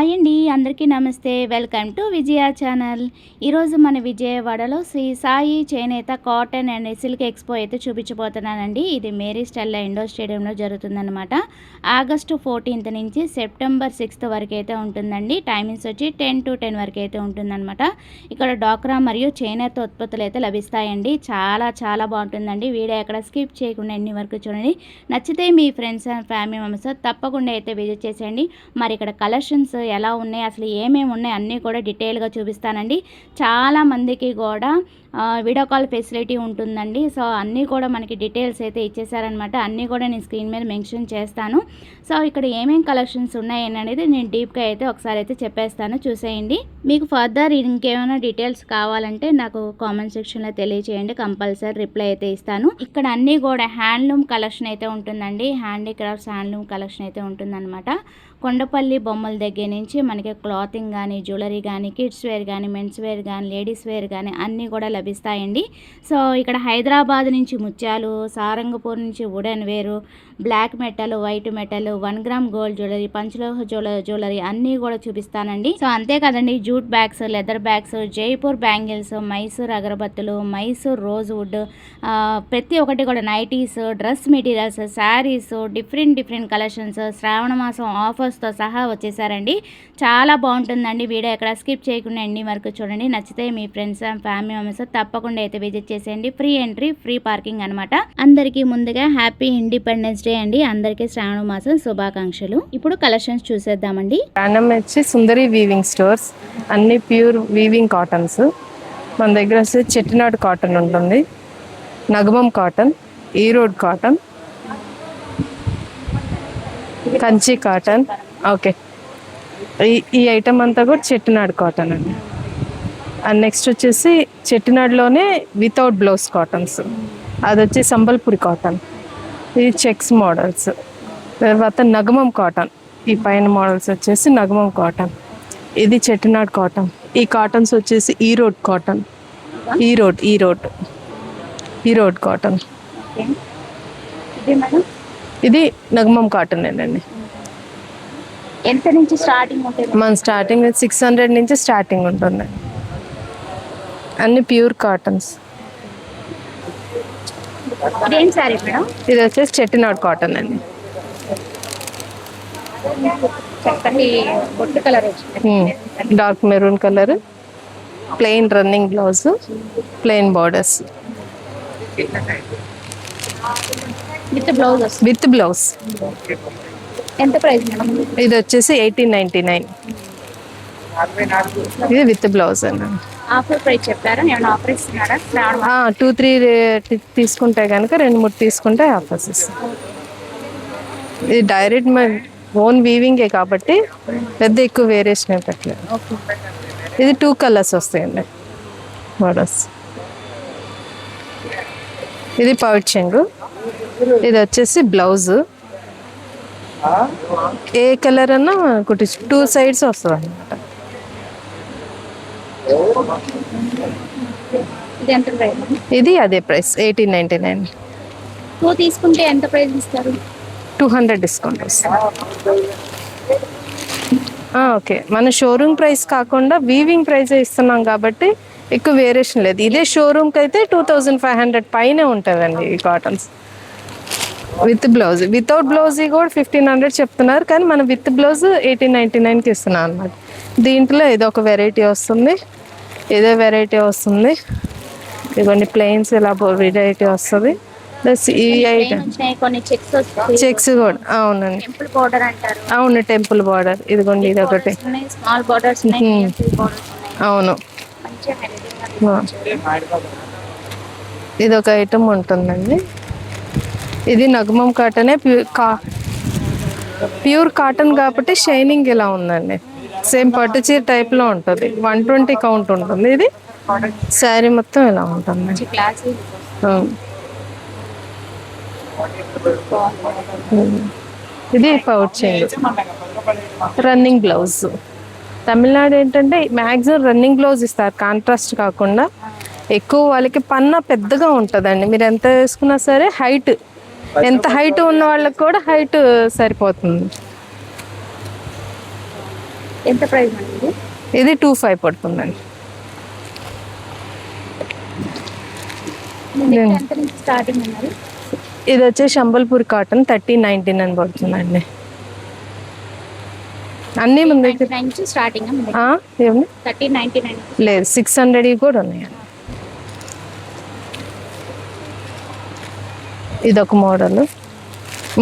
Hi అండి, అందరికీ నమస్తే. Welcome to Vijaya channel. ఈరోజు మన విజయవాడలో శ్రీ సాయి చేనేత కాటన్ అండ్ సిల్క్ ఎక్స్పో అయితే చూపించబోతున్నానండి. ఇది మేరీ స్టెల్లా ఇండోర్ స్టేడియంలో జరుగుతుందన్నమాట. ఆగస్టు 14th నుంచి సెప్టెంబర్ 6th వరకు అయితే ఉంటుందండి. టైమింగ్స్ వచ్చి 10 to 10 వరకు అయితే ఉంటుందన్నమాట. ఇక్కడ డాక్రా మరియు చేనేత ఉత్పత్తులు అయితే లభిస్తాయండి. చాలా బాగుంటుందండి. వీడియో ఎక్కడ స్కిప్ చేయకుండా ఎన్ని వరకు చూడండి. నచ్చితే మీ ఫ్రెండ్స్ అండ్ ఫ్యామిలీ మెంబర్స్ తప్పకుండా అయితే విజిట్ చేసేయండి. మరి ఇక్కడ కలెక్షన్స్ ఎలా ఉన్నాయి, అసలు ఏమేమి ఉన్నాయి అన్నీ కూడా డీటెయిల్గా చూపిస్తానండి. చాలామందికి కూడా వీడియో కాల్ ఫెసిలిటీ ఉంటుందండి. సో అన్నీ కూడా మనకి డీటెయిల్స్ అయితే ఇచ్చేసారనమాట. అన్నీ కూడా నేను స్క్రీన్ మీద మెన్షన్ చేస్తాను. సో ఇక్కడ ఏమేమి కలెక్షన్స్ ఉన్నాయి అనేది నేను డీప్గా అయితే ఒకసారి అయితే చెప్పేస్తాను, చూసేయండి. మీకు ఫర్దర్ ఇంకేమైనా డీటెయిల్స్ కావాలంటే నాకు కామెంట్ సెక్షన్లో తెలియచేయండి, కంపల్సరీ రిప్లై అయితే ఇస్తాను. ఇక్కడ అన్నీ కూడా హ్యాండ్లూమ్ కలెక్షన్ అయితే ఉంటుందండి. హ్యాండీక్రాఫ్ట్స్ హ్యాండ్లూమ్ కలెక్షన్ అయితే ఉంటుందన్నమాట. కొండపల్లి బొమ్మల దగ్గర నుంచి మనకి క్లాతింగ్ కానీ, జ్యువెలరీ కానీ, కిడ్స్ వేర్ కానీ, మెన్స్ వేర్ కానీ, లేడీస్ వేర్ కానీ అన్నీ కూడా లభిస్తాయండి. సో ఇక్కడ హైదరాబాద్ నుంచి ముత్యాలు, సారంగపూర్ నుంచి wooden ware, block metal, white metal, 1 gram gold jewellery, పంచలోహ జ్యువెలరీ అన్నీ కూడా చూపిస్తానండి. సో అంతే కదండి, jute bags, leather bags, Jaipur bangles, Mysore అగరబత్తులు, మైసూర్ రోజ్ వుడ్, ప్రతి ఒక్కటి కూడా nighties, dress materials, saris, different collections, శ్రావణ మాసం ఆఫర్స్తో సహా వచ్చేసారండి. చాలా బాగుంటుందండి. వీడియో ఎక్కడ స్కిప్ చేయకుండా ఎన్ని వరకు చూడండి. నచ్చితే మీ ఫ్రెండ్స్ అండ్ ఫ్యామిలీ మెంబర్స్ తప్పకుండా అయితే విజిట్ చేసేయండి. ఫ్రీ ఎంట్రీ, ఫ్రీ పార్కింగ్ అనమాట. అందరికీ ముందుగా హ్యాపీ ఇండిపెండెన్స్ డే అండి. అందరికీ శ్రావణ మాసం శుభాకాంక్షలు. ఇప్పుడు కలెక్షన్స్ చూసేద్దామండి. వచ్చి సుందరి వీవింగ్ స్టోర్స్, అన్ని ప్యూర్ వీవింగ్ కాటన్స్. మన దగ్గర వచ్చి చెట్టినాడు కాటన్ ఉంటుంది, Nagamam cotton, Erode cotton, Kanchi cotton. Okay, ఈ ఐటమ్ అంతా కూడా చెట్టినాడు కాటన్ అండి. అండ్ నెక్స్ట్ వచ్చేసి చెట్టినాడులోనే వితౌట్ బ్లౌజ్ కాటన్స్, అది వచ్చి సంబల్పూరి కాటన్. ఇది చెక్స్ మోడల్స్. తర్వాత నగమం కాటన్, ఈ పైన మోడల్స్ వచ్చేసి నగమం కాటన్. ఇది చెట్టినాడు కాటన్. ఈ కాటన్స్ వచ్చేసి ఈరోడ్ కాటన్, ఈరోడ్ కాటన్. ఇది నగమం కాటన్ అండి. ఎంత నుంచి స్టార్టింగ్ ఉంటుంది? మన స్టార్టింగ్ 600 నుంచి స్టార్టింగ్ ఉంటుంది. అన్ని ప్యూర్ కాటన్స్. ఇది వచ్చేసి చెట్టినాడు కాటన్ అండి. Dark maroon colour, plain running blouse, plain borders with blouse. ఎంత ప్రైస్? ఇది వచ్చేసి 1899. ఇది విత్ బ్లౌజ్ అండి. ఆఫర్ ప్రైస్ చెప్పారా? ఏమైనా ఆఫర్ ఇస్తున్నారా? 2-3 తీసుకుంటే కనుక 2-3 తీసుకుంటే ఆఫర్స్ ఇస్తాం. ఇది డైరెక్ట్ ఓన్ వీవింగే కాబట్టి పెద్ద ఎక్కువ వేరియేషన్ ఏం పెట్టలేదు. ఇది 2 కలర్స్ వస్తాయండి మోడల్స్. ఇది పౌచింగ్. ఇది వచ్చేసి బ్లౌజ్. ఏ కలర్ అన్నా కుట్టి 2 సైడ్స్ వస్తుంది అనమాట. ఇది అదే ప్రైస్ 1899. 2 తీసుకుంటే ఎంత ప్రైస్ ఇస్తారు? 200 డిస్కౌంట్ వస్తుంది. ఓకే, మన షోరూమ్ ప్రైస్ కాకుండా వీవింగ్ ప్రైస్ ఇస్తున్నాం కాబట్టి ఎక్కువ వేరియేషన్ లేదు. ఇదే షోరూమ్కి అయితే 2500 పైన ఉంటుందండి ఈ cottons. With blouse, without blouse కూడా 1500 చెప్తున్నారు, కానీ మనం విత్ బ్లౌజ్ 1899కి ఇస్తున్నాం అనమాట. దీంట్లో ఇదొక వెరైటీ వస్తుంది, ఇదే వెరైటీ వస్తుంది. ఇవన్నీ ప్లెయిన్స్ ఇలా వెరైటీ వస్తుంది. ప్లస్ ఈ ఐటమ్ చెక్స్ కూడా. అవునండి, అవును, టెంపుల్ బార్డర్. ఇదిగోండి, ఇది ఒకటి. అవును, ఇది ఒక ఐటమ్ ఉంటుందండి. ఇది నగమం కాటనే, ప్యూర్ కాటన్ కాబట్టి షైనింగ్ ఇలా ఉందండి. సేమ్ పట్టు చీర టైప్లో ఉంటుంది. 120 కౌంట్ ఉంటుంది. ఇది శారీ మొత్తం ఇలా ఉంటుంది. ఇది పౌచింగ్, రన్నింగ్ బ్లౌజ్. తమిళనాడు ఏంటంటే మ్యాక్సిమం రన్నింగ్ బ్లౌజ్ ఇస్తారు, కాంట్రాస్ట్ కాకుండా. ఎక్కువ వాళ్ళకి పన్నా పెద్దగా ఉంటుందండి. మీరు ఎంత వేసుకున్నా సరే హైట్, ఎంత హైట్ ఉన్న వాళ్ళకి కూడా హైట్ సరిపోతుంది. ఎంత ప్రైస్ అండి ఇది 25 పడుతుందండి. ఎంత నుంచి స్టార్టింగ్ అన్నారు? ఇది వచ్చేసి సంబల్పూర్ కాటన్ 1399 పడుతుందండి. అన్నీ ముందు స్టార్టింగ్ ఏమి లేదు, 600 కూడా ఉన్నాయండి. ఇది ఒక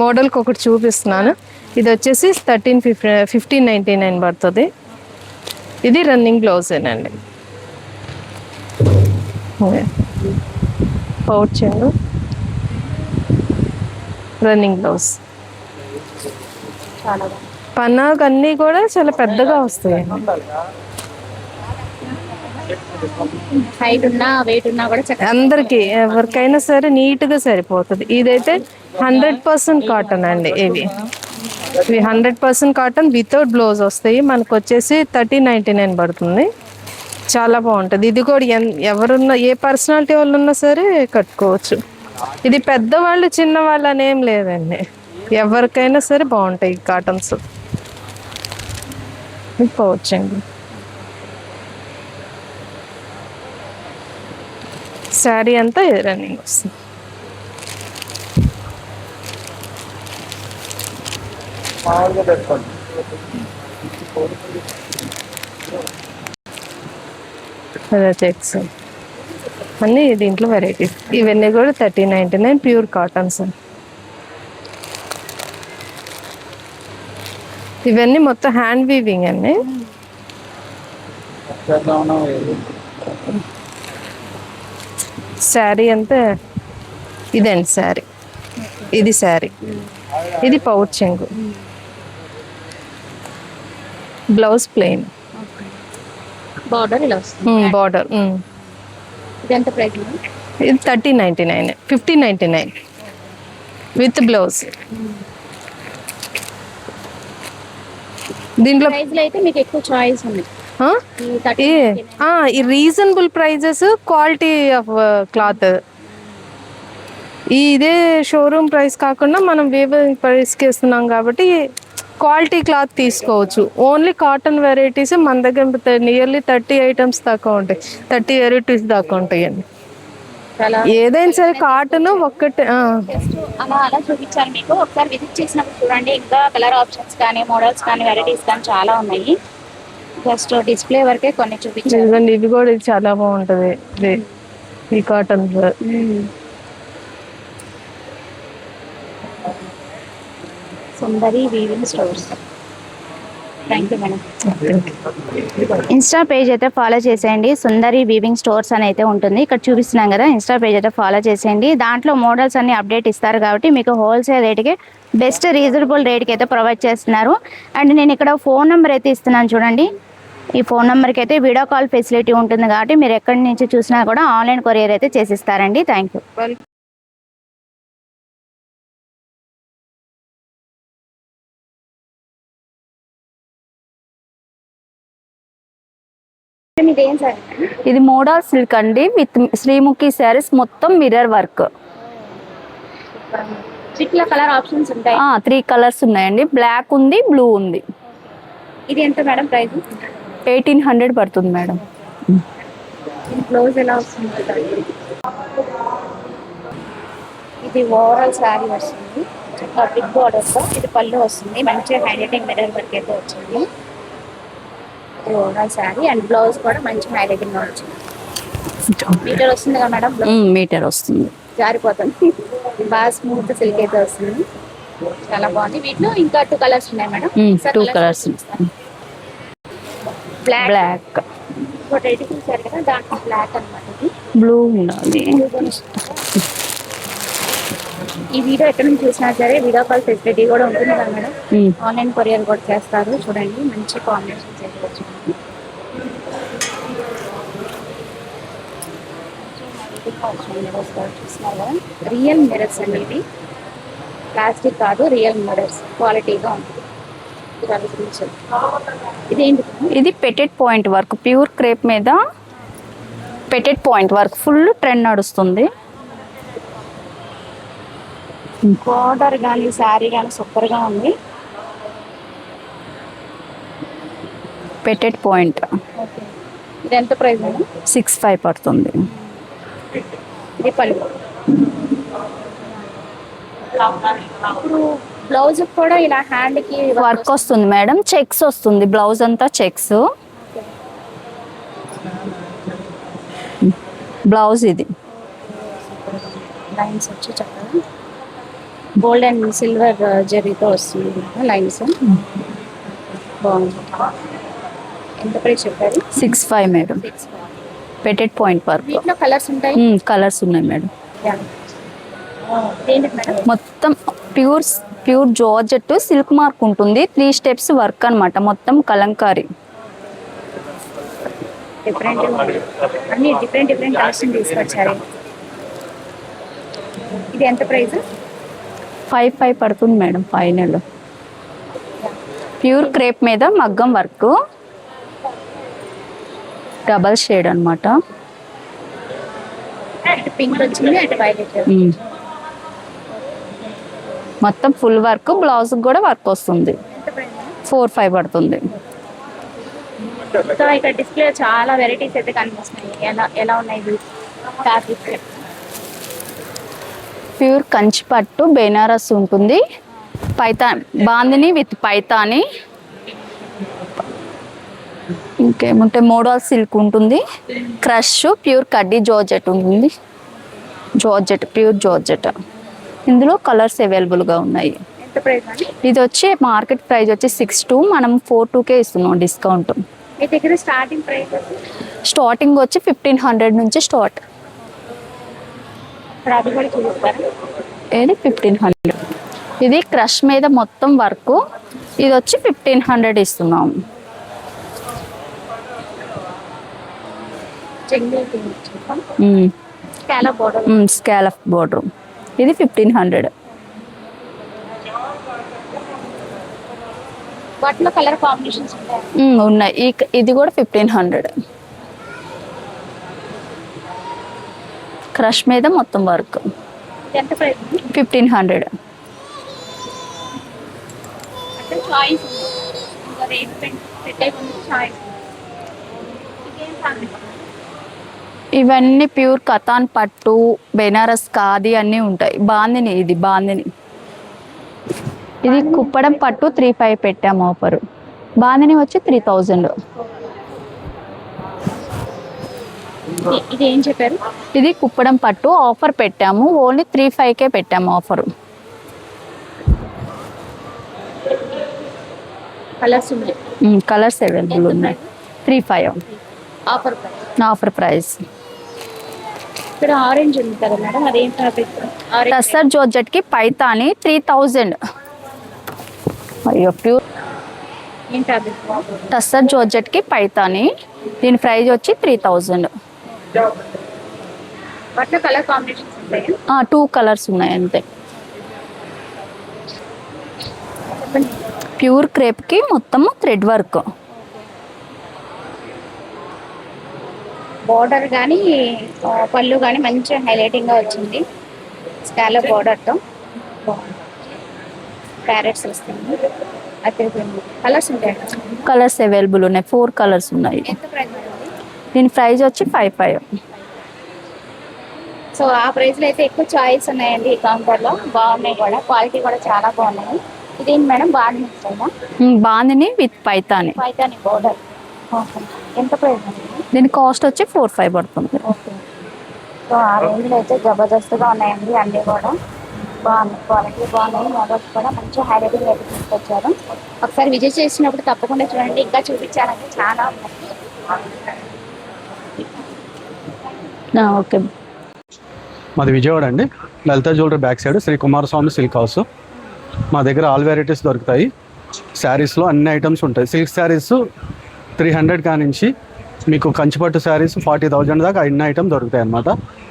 మోడల్కి ఒకటి చూపిస్తున్నాను. ఇది వచ్చేసి 1599 పడుతుంది. ఇది రన్నింగ్ బ్లౌజేనండి. Pouch running blouse. పన్నాగ్ అన్నీ కూడా చాలా పెద్దగా వస్తాయి. హైట్ ఉన్నా వెయిట్ ఉన్నా కూడా అందరికి ఎవరికైనా సరే నీట్గా సరిపోతుంది. ఇదైతే 100% కాటన్ అండి. ఇవి 100% కాటన్ వితౌట్ బ్లౌజ్ వస్తాయి. మనకు వచ్చేసి 1399 పడుతుంది. చాలా బాగుంటుంది. ఇది కూడా ఎవరున్నా ఏ పర్సనాలిటీ వాళ్ళు ఉన్నా సరే కట్టుకోవచ్చు. ఇది పెద్దవాళ్ళు చిన్నవాళ్ళు అనేం లేదండి, ఎవరికైనా సరే బాగుంటాయి కాటన్స్. పోవచ్చండి. శారీ అంతా రన్నింగ్ వస్తుంది. చెక్స్ అన్నీ దీంట్లో వెరైటీస్. ఇవన్నీ కూడా 1399 ప్యూర్ కాటన్స్. ఇవన్నీ మొత్తం హ్యాండ్ వీవింగ్ అండి. శారీ అంతా ఇదండి. శారీ ఇది శారీ, ఇది పౌచింగ్, బ్లౌజ్ ప్లెయిన్, బార్డర్ ఇలా వస్తుంది. బార్డర్. ఇది ఎంత ప్రైస్? ఇది 1399, 1599 విత్ బ్లౌజ్. దీంట్లో అయితే మీకు ఎక్కువ చాయిస్ ఉంది. ఈ reasonable prices, quality of cloth. ఇదే షోరూమ్ ప్రైస్ కాకుండా మనం వేవింగ్ ప్రైస్కి ఇస్తున్నాం కాబట్టి క్వాలిటీ క్లాత్ తీసుకోవచ్చు. ఓన్లీ కాటన్ వెరైటీస్ మన దగ్గర నియర్లీ 30 ఐటమ్స్ దాకా ఉంటాయి, 30 వెరైటీస్ దాకా ఉంటాయండి. ఏదైనా సరే కాటన్ ఒక్కటే. అలా చూపించాలి మీకు. ఒకసారి విజిట్ చేసినప్పుడు చూడండి. ఇంకా కలర్ ఆప్షన్స్ కానీ మోడల్స్ కానీ వెరైటీస్ కానీ చాలా ఉన్నాయి. జస్ట్ డిస్ప్లే వరకే కొన్ని చూపించారు. ఇవి కూడా చాలా బాగుంటది ఈ cotton. Sundari weaving stores. Thank you madam. Insta page అయితే ఫాలో చేసేయండి. సుందరి వీవింగ్ స్టోర్స్ అని అయితే ఉంటుంది. ఇక్కడ చూపిస్తున్నాం కదా, ఇన్స్టా పేజ్ అయితే ఫాలో చేసేయండి. దాంట్లో మోడల్స్ అన్ని అప్డేట్ ఇస్తారు కాబట్టి మీకు హోల్సేల్ రేట్కి బెస్ట్ రీజనబుల్ రేట్కి అయితే ప్రొవైడ్ చేస్తున్నారు. అండ్ నేను ఇక్కడ ఫోన్ నెంబర్ అయితే ఇస్తున్నాను చూడండి. ఈ ఫోన్ నెంబర్కి అయితే వీడియో కాల్ ఫెసిలిటీ ఉంటుంది కాబట్టి మీరు ఎక్కడి నుంచి చూసినా కూడా ఆన్లైన్ కొరియర్ అయితే చేసిస్తారండి. Thank you. ఇది మోడల్ సిల్క్ అండి విత్ శ్రీముఖి శారీస్, మొత్తం మిర్రర్ వర్క్. కలర్ ఆప్షన్స్ ఉంటాయి. 3 కలర్స్ ఉన్నాయండి. బ్లాక్ ఉంది, బ్లూ ఉంది. ఇది ఎంత మేడం ప్రైస్? 1800 పడుతుంది మేడం. బ్లౌజ్ ఎలా వస్తుంది? ఇది ఓవరాల్ శారీ వస్తుంది బిగ్ బార్డర్తో. ఇది పళ్ళు వస్తుంది, మంచిగా హైలైటింగ్ మిర్రర్ వర్క్ అయితే వచ్చింది. ఓవరాల్ శారీ అండ్ బ్లౌజ్ కూడా మంచి హైలైటింగ్ వచ్చింది. మీటర్ వస్తుంది కదా మేడం? మీటర్ వస్తుంది, జారిపోతుంది. బాగా స్మూత్ సిల్క్ అయితే వస్తుంది, చాలా బాగుంది. వీటిలో ఇంకా 2 కలర్స్ ఉన్నాయి మేడం. 2 కలర్స్. బ్లాక్ రెడీ చూసారు కదా, దాంట్లో బ్లాక్ అనమాట. ఇది బ్లూ ఉండాలి. ఈ వీడియో ఎక్కడ నుంచి చూసినా సరే వీడియో కాల్ ఫెసిలిటీ కూడా ఉంటుంది కదా మేడం. ఆన్లైన్ కొరియర్ కూడా చేస్తారు. చూడండి మంచి కాంబినేషన్స్ అయితే వచ్చింది. చూస్తున్నారు కదా, రియల్ మిరర్స్ అండి. ఇది ప్లాస్టిక్ కాదు, రియల్ మిరర్స్, క్వాలిటీగా ఉంటుంది. ఇదేంటి? ఇది పెటెడ్ పాయింట్ వర్క్, ప్యూర్ క్రేప్ మీద పెటెడ్ పాయింట్ వర్క్, ఫుల్ ట్రెండ్ నడుస్తుంది. బార్డర్ కానీ శారీ కానీ సూపర్ గా ఉంది. పెటెడ్ పాయింట్ ఓకే. ఇది ఎంత ప్రైస్ మేడం? 6,500 పడుతుంది. ఇది పళ్ళు. ఇప్పుడు బ్లౌజ్ కూడా ఇలా హ్యాండ్కి వర్క్ వస్తుంది మేడం, చెక్స్ వస్తుంది, బ్లౌజ్ అంతా చెక్స్. బ్లౌజ్ ఇది లైన్స్ వచ్చి చక్కగా గోల్డ్ అండ్ సిల్వర్ జరీతో వస్తుంది లైన్స్. బాగుంది. ఎంత ప్రైస్ చెప్పారు? 6,500 మేడం. పెటెడ్ పాయింట్ వర్క్. వీటిలో కలర్స్ ఉంటాయి? కలర్స్ ఉన్నాయి మేడం. ఏంటి మేడం? మొత్తం ప్యూర్ జార్జెట్ సిల్క్ మార్క్ ఉంటుంది. 3 స్టెప్స్ వర్క్ అన్నమాట, మొత్తం కలంకారీ. డిఫరెంట్ అన్ని డిఫరెంట్ కలర్స్ తీసుకొచ్చారు. ఇది ఎంత ప్రైస్? 5,500 పడుతుంది మేడం ఫైనల్. ప్యూర్ క్రేప్ మీద మగ్గం వర్క్, డబల్ షేడ్ అన్నమాట. అటు పింక్ వచ్చింది, అటు వైలెట్. మొత్తం ఫుల్ వర్క్, బ్లౌజ్ కూడా వర్క్ వస్తుంది. 4,500 పడుతుంది. సో ఇక్కడ డిస్ప్లే చాలా వెరైటీస్ అయితే కనిపిస్తున్నాయి. ఎలా ఉన్నాయి ఫ్యాబ్రిక్? ప్యూర్ కంచి పట్టు బెనారస్ ఉంటుంది, బాందిని విత్ పైతాని. ఇంకేముంటే మోడల్ సిల్క్ ఉంటుంది, క్రష్, ప్యూర్ కడ్డీ జార్జెట్ ఉంటుంది. Pure georgette. ఇందులో కలర్స్ అవైలబుల్గా ఉన్నాయి. ఎంత ప్రైస్ అండి? ఇది వచ్చి మార్కెట్ ప్రైస్ వచ్చి 6,200, మనం 4,200 ఇస్తున్నాం డిస్కౌంట్. మీ దగ్గర స్టార్టింగ్ ప్రైస్? స్టార్టింగ్ వచ్చి 1,500 నుంచి స్టార్ట్. అది కూడా చూపిస్తారా? ఏది 1,500. ఇది క్రష్ మీద మొత్తం వర్క్, ఇది వచ్చి 1,500 ఇస్తున్నాం. స్కాలప్ బోర్డర్, ఇది 1,500. వాటిలో కలర్ కాంబినేషన్స్ ఉన్నాయి. ఇది కూడా 1,500. క్రష్ మీద మొత్తం వర్క్. ఎంత ప్రైస్? 1,500. అంటే చాయిస్ ఇంకా రేట్ పెట్టే ముందు చాయిస్. ఇవన్నీ ప్యూర్ కతాన్ పట్టు, బెనారస్ ఖాదీ అన్నీ ఉంటాయి. బాందిని, ఇది బాందిని. ఇది కుప్పడం పట్టు 3,500 పెట్టాము ఆఫర్. బాందిని వచ్చి 3,000. ఇది ఏం చెప్పారు? ఇది కుప్పడం పట్టు ఆఫర్ పెట్టాము, ఓన్లీ 3,500 పెట్టాము ఆఫర్. కలర్స్ ఉన్నాయి, కలర్స్ అవైలబుల్ ఉన్నాయి. 3,500 ఆఫర్ ప్రైస్. ఇక్కడ ఆరెంజ్ ఉంది కదా మేడం, అదేం ఫ్యాబ్రిక్? టస్సర్ జార్జెట్కి పైతాని 3,000. అయ్యో, ప్యూర్ ఏం ఫ్యాబ్రిక్? టస్సర్ జార్జెట్కి పైతాని, దీని ప్రైస్ వచ్చి 3,000. వాటిలో కలర్ కాంబినేషన్స్ ఉంటాయి? 2 కలర్స్ ఉన్నాయి అంతే. ప్యూర్ క్రేప్కి మొత్తము థ్రెడ్ వర్క్. బార్డర్ కానీ పళ్ళు కానీ మంచిగా హైలైటింగ్గా వచ్చింది, స్కాలప్ బార్డర్తో. ప్యారెట్స్ వస్తుంది. కలర్స్ ఉంటాయి? కలర్స్ అవైలబుల్ ఉన్నాయి, 4 కలర్స్ ఉన్నాయి. ఎంత ప్రైస్? దీని ప్రైస్ వచ్చి 5,500. సో ఆ ప్రైస్లో అయితే ఎక్కువ చాయిస్ ఉన్నాయండి ఈ కౌంటర్లో. బాగున్నాయి కూడా, క్వాలిటీ కూడా చాలా బాగున్నాయి. ఇదేంటి మేడం, బాందిని ఇస్తుందా? బాందిని విత్ పైతాని. పైతాని బార్డర్. ఎంత ప్రైస్ అండి? దీని కాస్ట్ వచ్చి 4,500 పడుతుంది. ఓకే. సో ఆ రేంజ్లో అయితే జబర్దస్త్గా ఉన్నాయండి అన్నీ కూడా. బాగున్నాయి, క్వాలిటీ బాగున్నాయి. మోడల్స్ కూడా మంచి హైలైటింగ్ అయితే తీసుకొచ్చారు. ఒకసారి విజిట్ చేసినప్పుడు తప్పకుండా చూడండి, ఇంకా చూపించాలంటే చాలా ఉన్నాయి. ఓకే. మాది విజయవాడ అండి, Lalitha jewellery back side Sri Kumaraswamy silk house. మా దగ్గర ఆల్ వెరైటీస్ దొరుకుతాయి. శారీస్లో అన్ని ఐటమ్స్ ఉంటాయి. సిల్క్ శారీస్ 300 కానించి మీకు కంచిపట్టు శారీస్ 40,000 దాకా అన్ని ఐటమ్ దొరుకుతాయి అన్నమాట.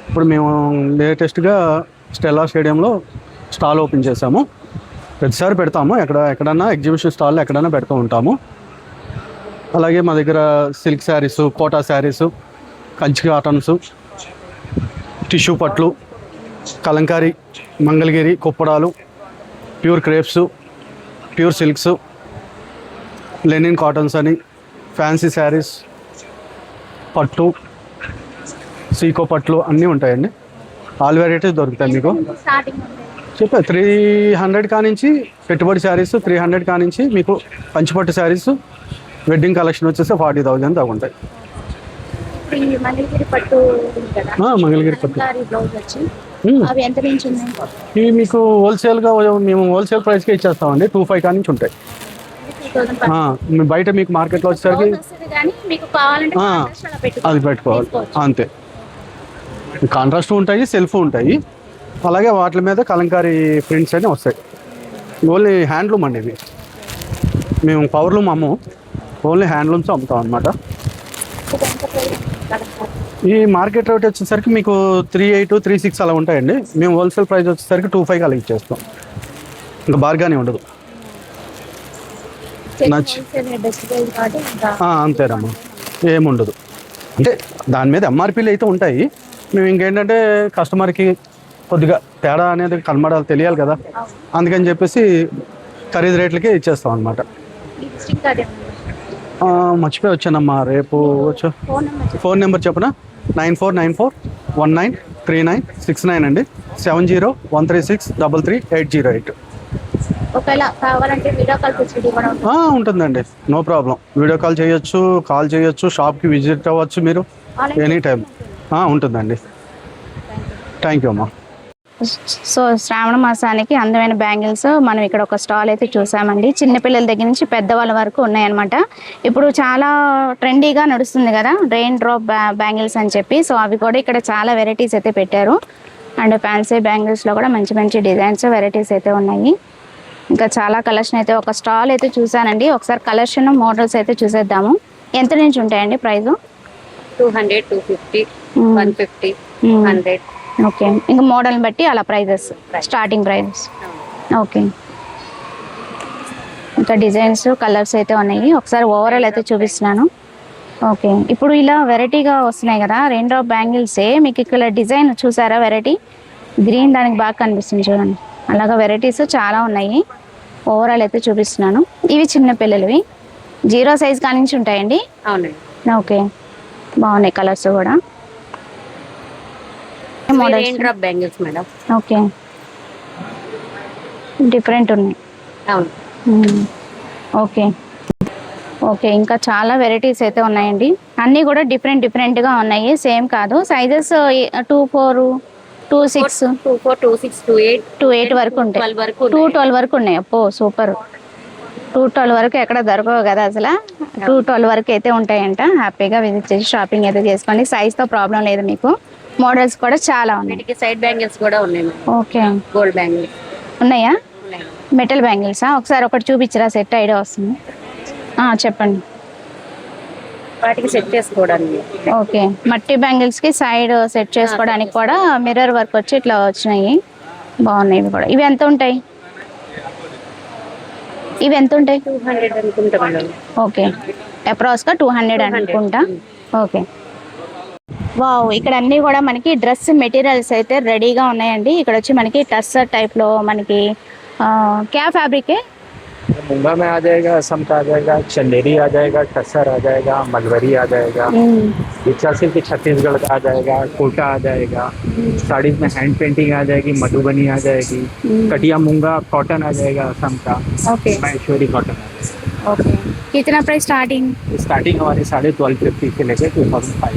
ఇప్పుడు మేము లేటెస్ట్గా స్టెల్లా స్టేడియంలో స్టాల్ ఓపెన్ చేసాము. ప్రతిసారి పెడతాము, ఎక్కడన్నా ఎగ్జిబిషన్ స్టాల్లో ఎక్కడైనా పెడుతూ ఉంటాము. అలాగే మా దగ్గర silk saris, Kota saris, Kanchi cottons, tissue పట్లు, కలంకారీ, మంగళగిరి, కుప్పడాలు, pure crepes, pure silks, linen cottons అని ఫ్యాన్సీ శారీస్, పట్టు, సీకో పట్లు అన్నీ ఉంటాయండి. ఆల్ వెరైటీస్ దొరుకుతాయి మీకు. చెప్పా 300 కానించి పెట్టుబడి శారీస్, 300 కానించి మీకు పంచిపట్టు శారీస్, వెడ్డింగ్ కలెక్షన్ వచ్చేసి 40,000 దాకా ఉంటాయి. మంగళగిరి పట్టు మంగళగిరి పట్టు బ్లౌజ్ వచ్చి అవి ఎంత నుంచి ఉన్నాయి? ఇవి మీకు హోల్సేల్గా మేము హోల్సేల్ ప్రైస్కే ఇచ్చేస్తామండి. 25 కానించి ఉంటాయి. బయట మీకు మార్కెట్లో వచ్చేసరికి అది పెట్టుకోవాలి అంతే. కాంట్రాస్ట్ ఉంటాయి, సెల్ఫ్ ఉంటాయి, అలాగే వాటి మీద కలంకారీ ప్రింట్స్ అని వస్తాయి. ఓన్లీ హ్యాండ్లూమ్ అండి ఇవి. మేము పవర్లూమ్ అమ్మము, ఓన్లీ హ్యాండ్లూమ్స్ అమ్ముతాం అనమాట. ఈ మార్కెట్ రేట్ వచ్చేసరికి మీకు 38, 36 అలా ఉంటాయండి. మేము హోల్సేల్ ప్రైస్ వచ్చేసరికి 25 అలా ఇచ్చేస్తాం. ఇంకా బార్గానే ఉండదు. అంతేనమ్మా, ఏముండదు. అంటే దాని మీద ఎంఆర్పీలు అయితే ఉంటాయి. మేము ఇంకేంటంటే కస్టమర్కి కొద్దిగా తేడా అనేది కనబడాలి, తెలియాలి కదా, అందుకని చెప్పేసి ఖరీదు రేట్లకే ఇచ్చేస్తాం అనమాట. మర్చిపోయి వచ్చానమ్మా, రేపు వచ్చా. ఫోన్ నెంబర్ చెప్పనా? 9494193969 అండి. 7013633808. ఒకవేళ కావాలంటే వీడియో కాల్ ఫెసిలిటీ కూడా ఉంటుందండి, నో ప్రాబ్లం. వీడియో కాల్ చేయొచ్చు, కాల్ చేయొచ్చు, షాప్కి విజిట్ అవ్వచ్చు మీరు ఎనీ టైం. ఉంటుందండి. థ్యాంక్ యూ అమ్మా. సో శ్రావణ మాసానికి అందమైన బ్యాంగిల్స్ మనం ఇక్కడ ఒక స్టాల్ అయితే చూసామండి. చిన్నపిల్లల దగ్గర నుంచి పెద్దవాళ్ళ వరకు ఉన్నాయన్నమాట. ఇప్పుడు చాలా ట్రెండీగా నడుస్తుంది కదా రెయిన్ డ్రాప్ బ్యాంగిల్స్ అని చెప్పి. సో అవి కూడా ఇక్కడ చాలా వెరైటీస్ అయితే పెట్టారు. అండ్ ఫ్యాన్సీ బ్యాంగిల్స్లో కూడా మంచి మంచి డిజైన్స్, వెరైటీస్ అయితే ఉన్నాయి. ఇంకా చాలా కలెక్షన్ అయితే ఒక స్టాల్ అయితే చూసానండి. ఒకసారి కలెక్షన్, మోడల్స్ అయితే చూసేద్దాము. ఎంత నుంచి ఉంటాయండి ప్రైస్? 200, 250, 150, 100. ఓకే, ఇంకా మోడల్ని బట్టి అలా ప్రైజెస్, స్టార్టింగ్ ప్రైజెస్. ఓకే, ఇంకా డిజైన్స్, కలర్స్ అయితే ఉన్నాయి. ఒకసారి ఓవరాల్ అయితే చూపిస్తున్నాను. ఓకే, ఇప్పుడు ఇలా వెరైటీగా వస్తున్నాయి కదా రెయిన్ డ్రాప్ బ్యాంగిల్సే. మీకు ఇక్కడ డిజైన్ చూసారా? వెరైటీ గ్రీన్ దానికి బాగా కనిపిస్తుంది చూడండి. అలాగా వెరైటీస్ చాలా ఉన్నాయి. ఓవరాల్ అయితే చూపిస్తున్నాను. ఇవి చిన్న పిల్లలవి 0 సైజ్ కానించి ఉంటాయండి. అవునండి. ఓకే, బాగున్నాయి కలర్స్ కూడా. Rain drop bangles madam. Okay, different ఉన్నాయి. అవును. ఓకే ఓకే, ఇంకా చాలా వెరైటీస్ అయితే ఉన్నాయండి. అన్నీ కూడా డిఫరెంట్గా ఉన్నాయి, సేమ్ కాదు. సైజెస్ 24, 26, 24, 26, 28, 28 వరకు ఉంటాయి. 212 వరకు ఉన్నాయి. అప్పో సూపర్. 212 వరకు ఎక్కడ దొరకవు కదా అసలు. 212 వరకు అయితే ఉంటాయంట. హ్యాపీగా విజిట్ చేసి షాపింగ్ అయితే చేసుకోండి. సైజ్తో ప్రాబ్లం లేదు మీకు. మోడల్స్ కూడా చాలా ఉన్నాయి. సైడ్ బ్యాంగిల్స్ కూడా ఉన్నాయి. ఓకే, గోల్డ్ బ్యాంగిల్స్ ఉన్నాయా? మెటల్ బ్యాంగిల్సా? ఒకసారి ఒకటి చూపించరా, సెట్ ఐడియా వస్తుంది. చెప్పండి. వాటికి సెట్ చేసుకోవడానికి. ఓకే, మట్టి బ్యాంగిల్స్కి సైడ్ సెట్ చేసుకోవడానికి కూడా మిర్రర్ వర్క్ వచ్చి ఇట్లా వచ్చినాయి. బాగున్నాయి ఇవి కూడా. ఇవి ఎంత ఉంటాయి? 200 అనుకుంటా మేడం. ఓకే, అప్రాక్స్గా 200 అనుకుంటా. ఓకే, వావ్, ఇక్కడ అన్నీ కూడా మనకి డ్రెస్ మెటీరియల్స్ అయితే రెడీగా ఉన్నాయండి. ఇక్కడ వచ్చి మనకి టస్సర్ టైప్లో మనకి क्या फैब्रिक है? मूंगा में आ जाएगा, असम का आ जाएगा, चंदेरी आ जाएगा, टसर आ जाएगा, मलवरी आ जाएगा, दीक्षा सिल्क छत्तीसगढ़ का आ जाएगा, कोटा आ जाएगा, साड़ीज में हैंड पेंटिंग आ जाएगी, मधुबनी आ जाएगी, कटिया मूंगा कॉटन आ जाएगा असम का, ओके महेश्वरी कॉटन। ओके, कितना प्राइस स्टार्टिंग? स्टार्टिंग हमारी 1250 से लेकर 2005।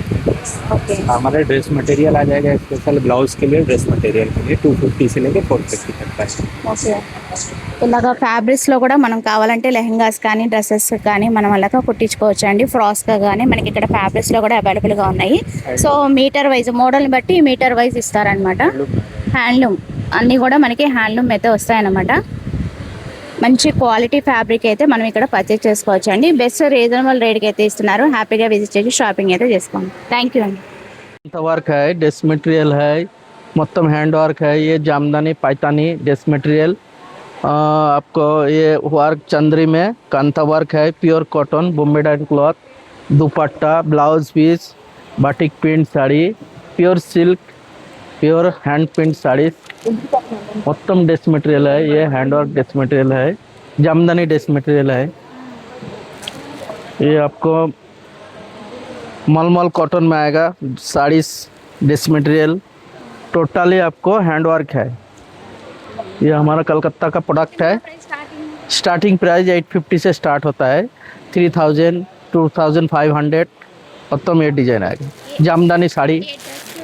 ओके, हमारा ड्रेस मटेरियल आ जाएगा स्पेशल ब्लाउज के लिए, ड्रेस मटेरियल के लिए 250 से लेकर 450 तक का है। ఓకే, ఇలాగా ఫ్యాబ్రిక్స్లో కూడా మనం కావాలంటే లెహంగాస్ కానీ డ్రెస్సెస్ కానీ మనం అలాగా కుట్టించుకోవచ్చు అండి. ఫ్రాక్స్గా కానీ మనకి ఇక్కడ ఫ్యాబ్రిక్స్లో కూడా అవైలబుల్గా ఉన్నాయి. సో మీటర్ వైజ్, మోడల్ని బట్టి మీటర్ వైజ్ ఇస్తారనమాట. హ్యాండ్లూమ్ అన్నీ కూడా మనకి హ్యాండ్లూమ్ అయితే వస్తాయన్నమాట. మంచి క్వాలిటీ ఫ్యాబ్రిక్ అయితే మనం ఇక్కడ పర్చేజ్ చేసుకోవచ్చు అండి. బెస్ట్ రీజనబుల్ రేట్కి అయితే ఇస్తున్నారు. హ్యాపీగా విజిట్ చేసి షాపింగ్ అయితే చేసుకోండి. థ్యాంక్ యూ అండి. वर्क है, ड्रेस मटेरियल है, మొత్తం హ్యాండ్ వర్క్ है, ये जामदानी पायतानी ड्रेस मटेरियल। आपको ये वर्क चंद्री में कांता वर्क है, pure cotton, Bombay dyed cloth, dupatta, blouse piece, batik print sari, pure silk, pure hand print sari, మొత్తం ड्रेस मटेरियल है। ये हैंड वर्क ड्रेस मटेरियल है, जामदानी ड्रेस मटेरियल है। ये आपको मलमल कॉटन में आएगा, साड़ी ड्रेस मटेरियल टोटली आपको हैंड वर्क है। ये हमारा कलकत्ता का प्रोडक्ट है। स्टार्टिंग प्राइस 850 से स्टार्ट होता है, 3000 2500 उत्तम ये डिजाइन आएगा। जामदानी साड़ी,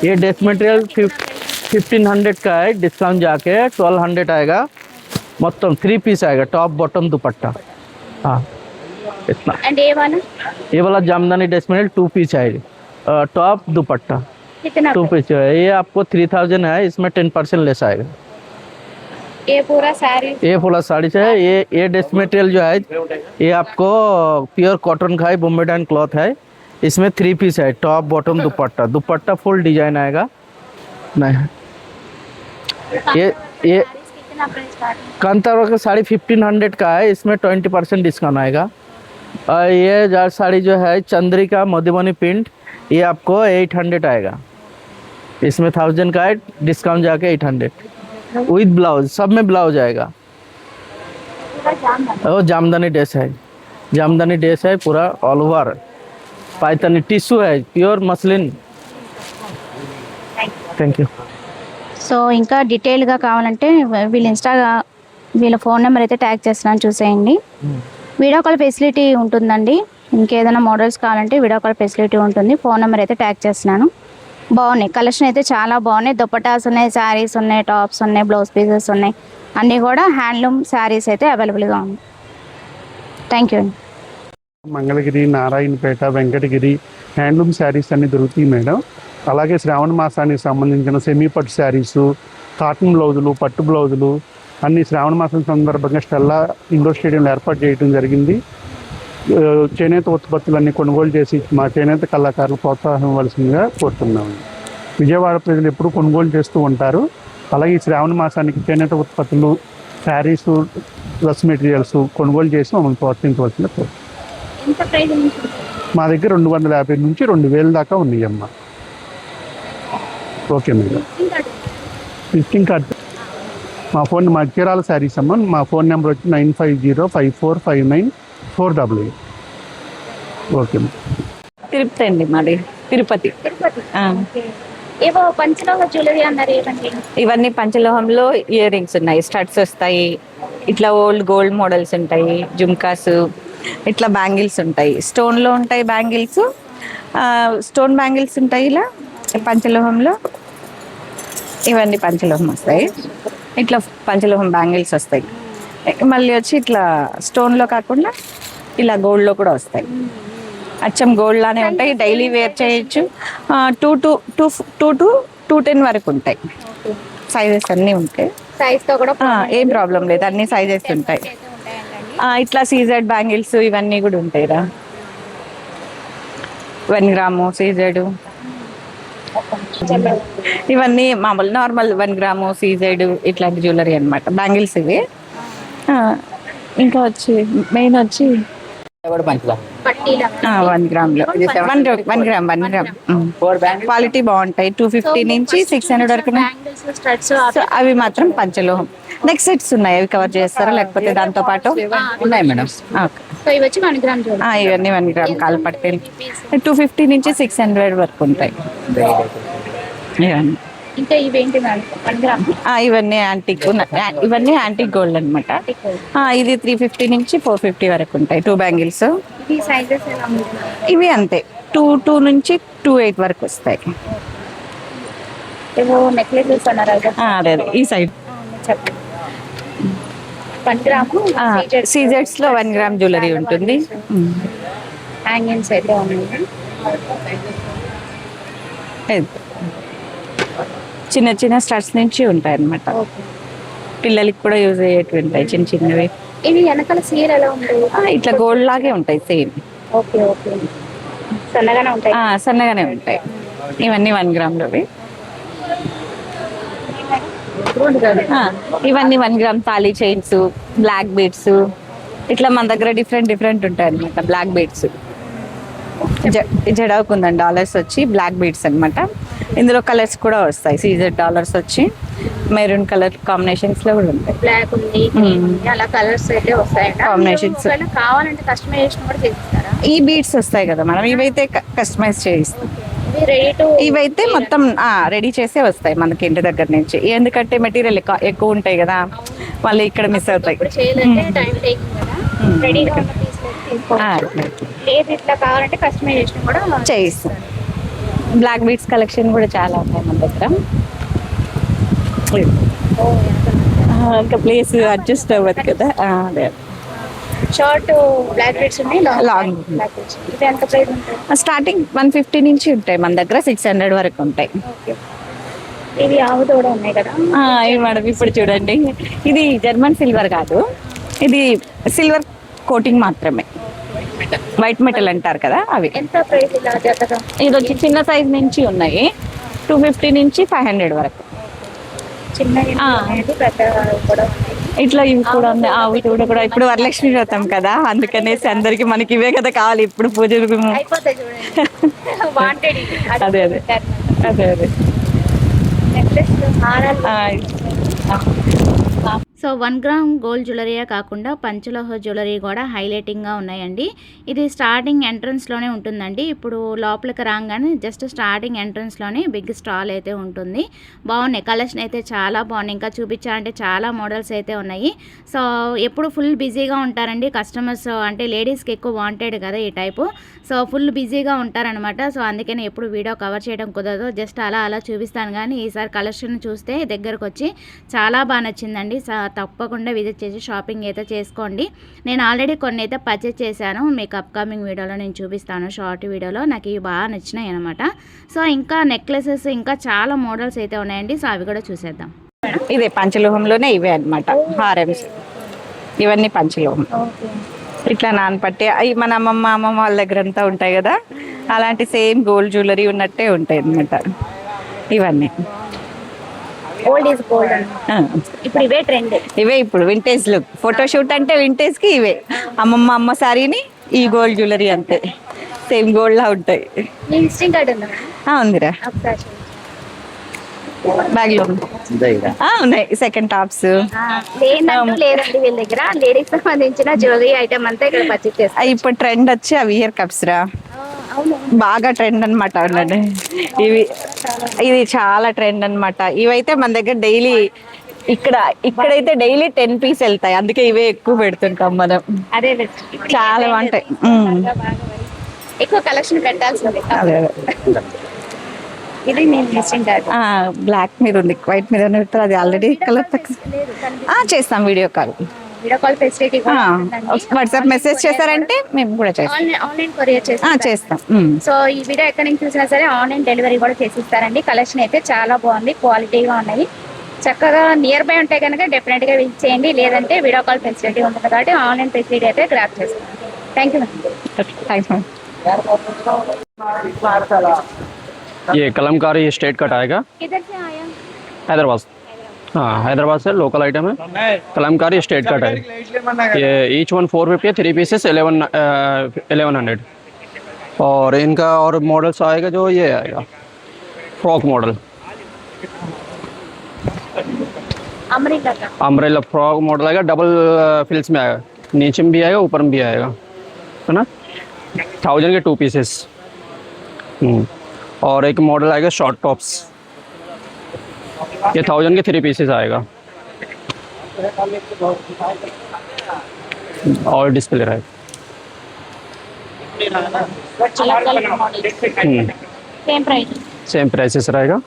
ये ड्रेस मटेरियल 1500 का है, डिस्काउंट जाके 1200 आएगा। మొత్తం 3 पीस आएगा, टॉप बॉटम दुपट्टा। हाँ इतना। एंड ये वाला जामदानी ड्रेस मटेरियल 2 पीस आएगा, टॉप दुपट्टा कितना 2 पीस है। ये आपको 3000 है, इसमें 10% लेस आएगा। ये पूरा साड़ी से है। ये ड्रेस मटेरियल जो है ये आपको प्योर कॉटन का है, बॉम्बे डाइन क्लॉथ है। इसमें 3 पीस है, टॉप बॉटम दुपट्टा फुल डिजाइन आएगा। नहीं ये कांतारा का साड़ी 1500 का है, इसमें 20% डिस्काउंट आएगा। और ये जार साड़ी जो है चंद्रिका मधुबनी प्रिंट, ये आपको 800 आएगा। इसमें 1000 का है, डिस्काउंट जाके 800 विद ब्लाउज, सब में ब्लाउज आएगा। और जामदानी ड्रेस है पूरा ऑल ओवर। पाइथनी टिश्यू है, pure muslin. Thank you. So ఇంకా డీటెయిల్గా కావాలంటే వీళ్ళ ఫోన్ నెంబర్ అయితే ట్యాగ్ చేస్తున్నాను, చూసేయండి. వీడియో కాల్ ఫెసిలిటీ ఉంటుందండి. ఇంకేదైనా మోడల్స్ కావాలంటే వీడియో కాల్ ఫెసిలిటీ ఉంటుంది. ఫోన్ నెంబర్ అయితే ట్యాగ్ చేస్తున్నాను. బాగున్నాయి, కలెక్షన్ అయితే చాలా బాగున్నాయి. దుపట్టాస్ ఉన్నాయి, శారీస్ ఉన్నాయి, టాప్స్ ఉన్నాయి, బ్లౌజ్ పీసెస్ ఉన్నాయి. అన్నీ కూడా హ్యాండ్లూమ్ శారీస్ అయితే అవైలబుల్గా ఉన్నాయి. థ్యాంక్ యూ అండి. మంగళగిరి, నారాయణపేట, వెంకటగిరి హ్యాండ్లూమ్ శారీస్ అన్నీ దొరుకుతాయి మేడం. అలాగే శ్రావణ మాసానికి సంబంధించిన సెమీ పట్టు శారీసు, కాటన్ బ్లౌజులు, పట్టు బ్లౌజులు అన్ని శ్రావణ మాసం సందర్భంగా స్టెల్లా ఇండోర్ స్టేడియంలో ఏర్పాటు చేయడం జరిగింది. చేనేత ఉత్పత్తులన్నీ కొనుగోలు చేసి మా చేనేత కళాకారులు ప్రోత్సాహం ఇవ్వాల్సిందిగా కోరుతున్నాము. విజయవాడ ప్రజలు ఎప్పుడూ కొనుగోలు చేస్తూ ఉంటారు. అలాగే ఈ శ్రావణ మాసానికి చేనేత ఉత్పత్తులు, శారీసు, డ్రెస్ మెటీరియల్స్ కొనుగోలు చేసి మమ్మల్ని ప్రోత్సహించవలసిందిగా కోరుతున్నాం. మా దగ్గర 250 నుంచి 2000 దాకా ఉన్నాయమ్మా. Okay madam. విజిటింగ్ కార్డ్ మా చీరాల శారీస్ అమ్మ. మా ఫోన్ నెంబర్ వచ్చి 9505459488. Okay madam. తిరుపతి అండి మాది, తిరుపతి. ఏవో పంచలోహ జ్యువెలరీ అన్నారు, ఏమండి? ఇవన్నీ పంచలోహంలో ఇయర్ రింగ్స్ ఉన్నాయి, స్టడ్స్ వస్తాయి, ఇట్లా ఓల్డ్ గోల్డ్ మోడల్స్ ఉంటాయి, జుమ్కాస్, ఇట్లా బ్యాంగిల్స్ ఉంటాయి, స్టోన్లో ఉంటాయి బ్యాంగిల్స్, స్టోన్ బ్యాంగిల్స్ ఉంటాయి. ఇలా పంచలోహంలో ఇవన్నీ పంచలోహం వస్తాయి. ఇట్లా పంచలోహం బ్యాంగిల్స్ వస్తాయి. మళ్ళీ వచ్చి ఇట్లా స్టోన్లో కాకుండా ఇలా గోల్డ్లో కూడా వస్తాయి. అచ్చం గోల్డ్ లానే ఉంటాయి, డైలీ వేర్ చేయొచ్చు. 2 to 210 వరకు ఉంటాయి. సైజెస్ అన్నీ ఉంటాయి. సైజ్తో కూడా ఏం ప్రాబ్లం లేదు, అన్ని సైజెస్ ఉంటాయి. ఇట్లా సీజెడ్ బ్యాంగిల్స్ ఇవన్నీ కూడా ఉంటాయి రా. 1 గ్రాము సీజెడ్, ఇవన్నీ మామూలు నార్మల్ 1 గ్రాము సీజెడ్ ఇట్లాంటి జ్యువెలరీ అనమాట, బ్యాంగిల్స్ ఇవి. ఇంకా వచ్చి మెయిన్ వచ్చి 1 గ్రామ్లో 1 గ్రామ్ క్వాలిటీ బాగుంటాయి. 250 నుంచి 600 వరకు. అవి మాత్రం పంచలోహం. నెక్స్ట్ సెట్స్ ఉన్నాయి, అవి కవర్ చేస్తారా లేకపోతే దాంతో పాటు? ఉన్నాయి మేడం. ఇవన్నీ 1 గ్రామ్ కాలు పట్టీలు 250 నుంచి 600 వరకు ఉంటాయి. ఇంకా ఇవేంటి? ఇవన్నీ యాంటిక్, ఇవన్నీ యాంటిక్ గోల్డ్ అనమాట. ఇది 350 నుంచి 450 వరకు ఉంటాయి. 2 బ్యాంగిల్స్. ఇవి అంతే 2 నుంచి 28 వరకు వస్తాయి. అదే ఈ సైడ్ సీజెడ్స్ లో 1 గ్రామ్ జ్యువెలరీ ఉంటుంది. హ్యాంగింగ్స్ అయితే ఉన్నాయి. చిన్న చిన్న స్టడ్స్ నుంచి ఉంటాయి అన్నమాట. పిల్లలకి కూడా యూజ్ అయ్యేటివి ఉంటాయి, చిన్న చిన్నవి. ఇవి వెనకాల సీర్ ఎలా ఉంటాయి? ఇట్లా గోల్డ్ లాగే ఉంటాయి, సేమ్. Okay okay. సన్నగానే ఉంటాయి. సన్నగానే ఉంటాయి. ఇవన్నీ 1 గ్రామ్లోవి. ఇవన్నీ 1 gram thali chains, black beads, ఇట్లా మన దగ్గర డిఫరెంట్ ఉంటాయి అన్నమాట. బ్లాక్ బీడ్స్ జడవుకుందండి డాలర్స్ వచ్చి బ్లాక్ బీడ్స్ అన్నమాట. ఇందులో కలర్స్ కూడా వస్తాయి. సీజర్ డాలర్స్ వచ్చి మెరూన్ కలర్ కాంబినేషన్స్ లో కూడా ఉంటాయి. బ్లాక్ ఉంది, అలా కలర్స్ అయితే వస్తాయి. కాంబినేషన్స్ కావాలంటే కస్టమైజేషన్ కూడా చేస్తారా? ఈ బీడ్స్ వస్తాయి కదా మనం, ఇవైతే కస్టమైజ్ చేయిస్తాం. రెడీ ఇవైతే మొత్తం రెడీ చేసే వస్తాయి మనకి ఇంటి దగ్గర నుంచి. ఎందుకంటే మెటీరియల్ ఎక్కువ ఉంటాయి కదా, మళ్ళీ ఇక్కడ మిస్ అవుతాయి. చేయాలంటే టైం టేకింగ్ కదా, రెడీగా ఉన్న పీస్లు తీసుకోవాలి. లేదు ఇట్లా కావాలంటే కస్టమైజేషన్ కూడా చేయిస్తాం. బ్లాక్ బీడ్స్ కలెక్షన్ కూడా చాలా ఉంటాయి మన దగ్గర. ఇంకా ప్లేస్ అడ్జస్ట్ అవ్వదు కదా. అదే షార్ట్ బ్లాక్ బీడ్స్ ఉన్నాయి, లాంగ్ బ్లాక్ బీడ్స్. ఇది ఎంత ప్రైస్ ఉంటుంది? స్టార్టింగ్ 150 నుంచి ఉంటాయి మన దగ్గర, 600 వరకు ఉంటాయి. ఇవి ఆవు కూడా ఉన్నాయి కదా. ఇవి మేడం ఇప్పుడు చూడండి, ఇది జర్మన్ సిల్వర్ కాదు, ఇది సిల్వర్ కోటింగ్ మాత్రమే. వైట్ మెటల్ అంటారు కదా అవి. ఎంత ప్రైస్ ఇలా జతగా? ఇది వచ్చి చిన్న సైజ్ నుంచి ఉన్నాయి, 250 నుంచి 500 వరకు. చిన్నవి పెద్ద కూడా ఉన్నాయి. ఇట్లా ఇవి కూడా ఉన్నాయి. ఆవు కూడా ఇప్పుడు వరలక్ష్మి వ్రతం కదా, అందుకనేసి అందరికి మనకి ఇవే కదా కావాలి ఇప్పుడు పూజలు. అయిపోతాయి చూడండి. వాంటెడ్ అదే అదే అదే అదే నెక్లెస్ హారాలు. సో 1 గ్రామ్ గోల్డ్ జ్యువెలరీయే కాకుండా పంచలోహ జ్యువెలరీ కూడా హైలైటింగ్గా ఉన్నాయండి. ఇది స్టార్టింగ్ ఎంట్రన్స్లోనే ఉంటుందండి. ఇప్పుడు లోపలికి రాగానే జస్ట్ స్టార్టింగ్ ఎంట్రన్స్లోనే బిగ్ స్టాల్ అయితే ఉంటుంది. బాగున్నాయి, కలెక్షన్ అయితే చాలా బాగున్నాయి. ఇంకా చూపించాలంటే చాలా మోడల్స్ అయితే ఉన్నాయి. సో ఎప్పుడు ఫుల్ బిజీగా ఉంటారండి కస్టమర్స్, అంటే లేడీస్కి ఎక్కువ వాంటెడ్ కదా ఈ టైపు. సో ఫుల్ బిజీగా ఉంటారనమాట. సో అందుకని ఎప్పుడు వీడియో కవర్ చేయడం కుదరదు, జస్ట్ అలా చూపిస్తాను. కానీ ఈసారి కలెక్షన్ చూస్తే దగ్గరకు వచ్చి చాలా బాగా నచ్చిందండి. తప్పకుండా విజిట్ చేసి షాపింగ్ అయితే చేసుకోండి. నేను ఆల్రెడీ కొన్ని అయితే పర్చేస్ చేశాను, మీకు అప్కమింగ్ వీడియోలో నేను చూపిస్తాను. షార్ట్ వీడియోలో నాకు ఇవి బాగా నచ్చినాయి అనమాట. సో ఇంకా నెక్లెసెస్ ఇంకా చాలా మోడల్స్ అయితే ఉన్నాయండి. సో అవి కూడా చూసేద్దాం. ఇదే పంచలోహంలోనే ఇవే అనమాట హారెమ్స్. ఇవన్నీ పంచలోహం. ఇట్లా నానపట్టి అవి మన అమ్మమ్మ వాళ్ళ దగ్గర అంతా ఉంటాయి కదా, అలాంటి సేమ్ గోల్డ్ జ్యువెలరీ ఉన్నట్టే ఉంటాయి అనమాట ఇవన్నీ. Old is gold. ఇప్పుడు ఇవే ట్రెండ్. ఇవే ఇప్పుడు వింటేజ్ లుక్. ఫోటోషూట్ అంటే వింటేజ్ కి ఇవే. అమ్మ సారీని ఈ గోల్డ్ జ్యువెలరీ అంతే సేమ్ గోల్డ్ లా ఉంటాయి. విజిటింగ్ కార్డ్ ఉందా? ఉందిరా బ్యాగ్ లో ఉన్నాయి. సెకండ్ టాప్స్ లేదండి వీళ్ళ దగ్గర లేడీస్ సంబంధించిన జ్యువెలరీ ఐటమ్ అంతా ఇక్కడ పర్చేస్ చేస్తారు. ఇప్పుడు ట్రెండ్ వచ్చి అవి ఇయర్ కప్స్ రా, బాగా ట్రెండ్ అనమాట. ఇది చాలా ట్రెండ్ అనమాట. ఇవైతే మన దగ్గర డైలీ ఇక్కడైతే డైలీ 10 పీస్ వెళ్తాయి, అందుకే ఇవే ఎక్కువ పెడుతుంటాం మనం. అదే చాలా బాగుంటాయి. ఎక్కువ కలెక్షన్ పెట్టాల్సింది. అదే ఇది నేను మిస్సింగ్ కార్డ్. బ్లాక్ మీద ఉంది, వైట్ మీద పెడతారు. అది ఆల్రెడీ కలర్ చేస్తాం. Video call facility WhatsApp message చేశారంటే మేము కూడా చేస్తాం. ఆన్లైన్ కొరియర్ చేస్తాం. సో ఈ వీడియో ఎక్కడి నుంచి చూసినా సరే ఆన్లైన్ డెలివరీ కూడా చేసిస్తారండి. కలెక్షన్ అయితే చాలా బాగుంది, క్వాలిటీగా ఉన్నాయి. చక్కగా నియర్ బై ఉంటే కనుక డెఫినెట్ గా విజిట్ చేయండి. లేదంటే వీడియో కాల్ ఫెసిలిటీ ఉంటుంది కాబట్టి ఆన్లైన్ ఫెసిలిటీ అయితే గ్రాప్ చేస్తాం. Thank you. ये कलमकारी स्ट्रेट कट आएगा, किधर से आया? हैदराबाद। हाँ, हैदराबाद से लोकल आइटम है, कलमकारी स्ट्रेट कट है। ये ईच वन 450 है, 3 पीसेस 1100। और इनका और मॉडल्स आएगा जो ये आएगा frock model, umbrella frock model आएगा। डबल फिल्स में आएगा, नीचे में भी आएगा ऊपर में भी आएगा, है ना। 1000 के 2 पीसेस। और एक मॉडल आएगा शॉर्ट टॉप्स, ये 1000 के 3 पीसेस आएगा। और डिस्प्ले रहेगा। सेम प्राइसेस रहेगा।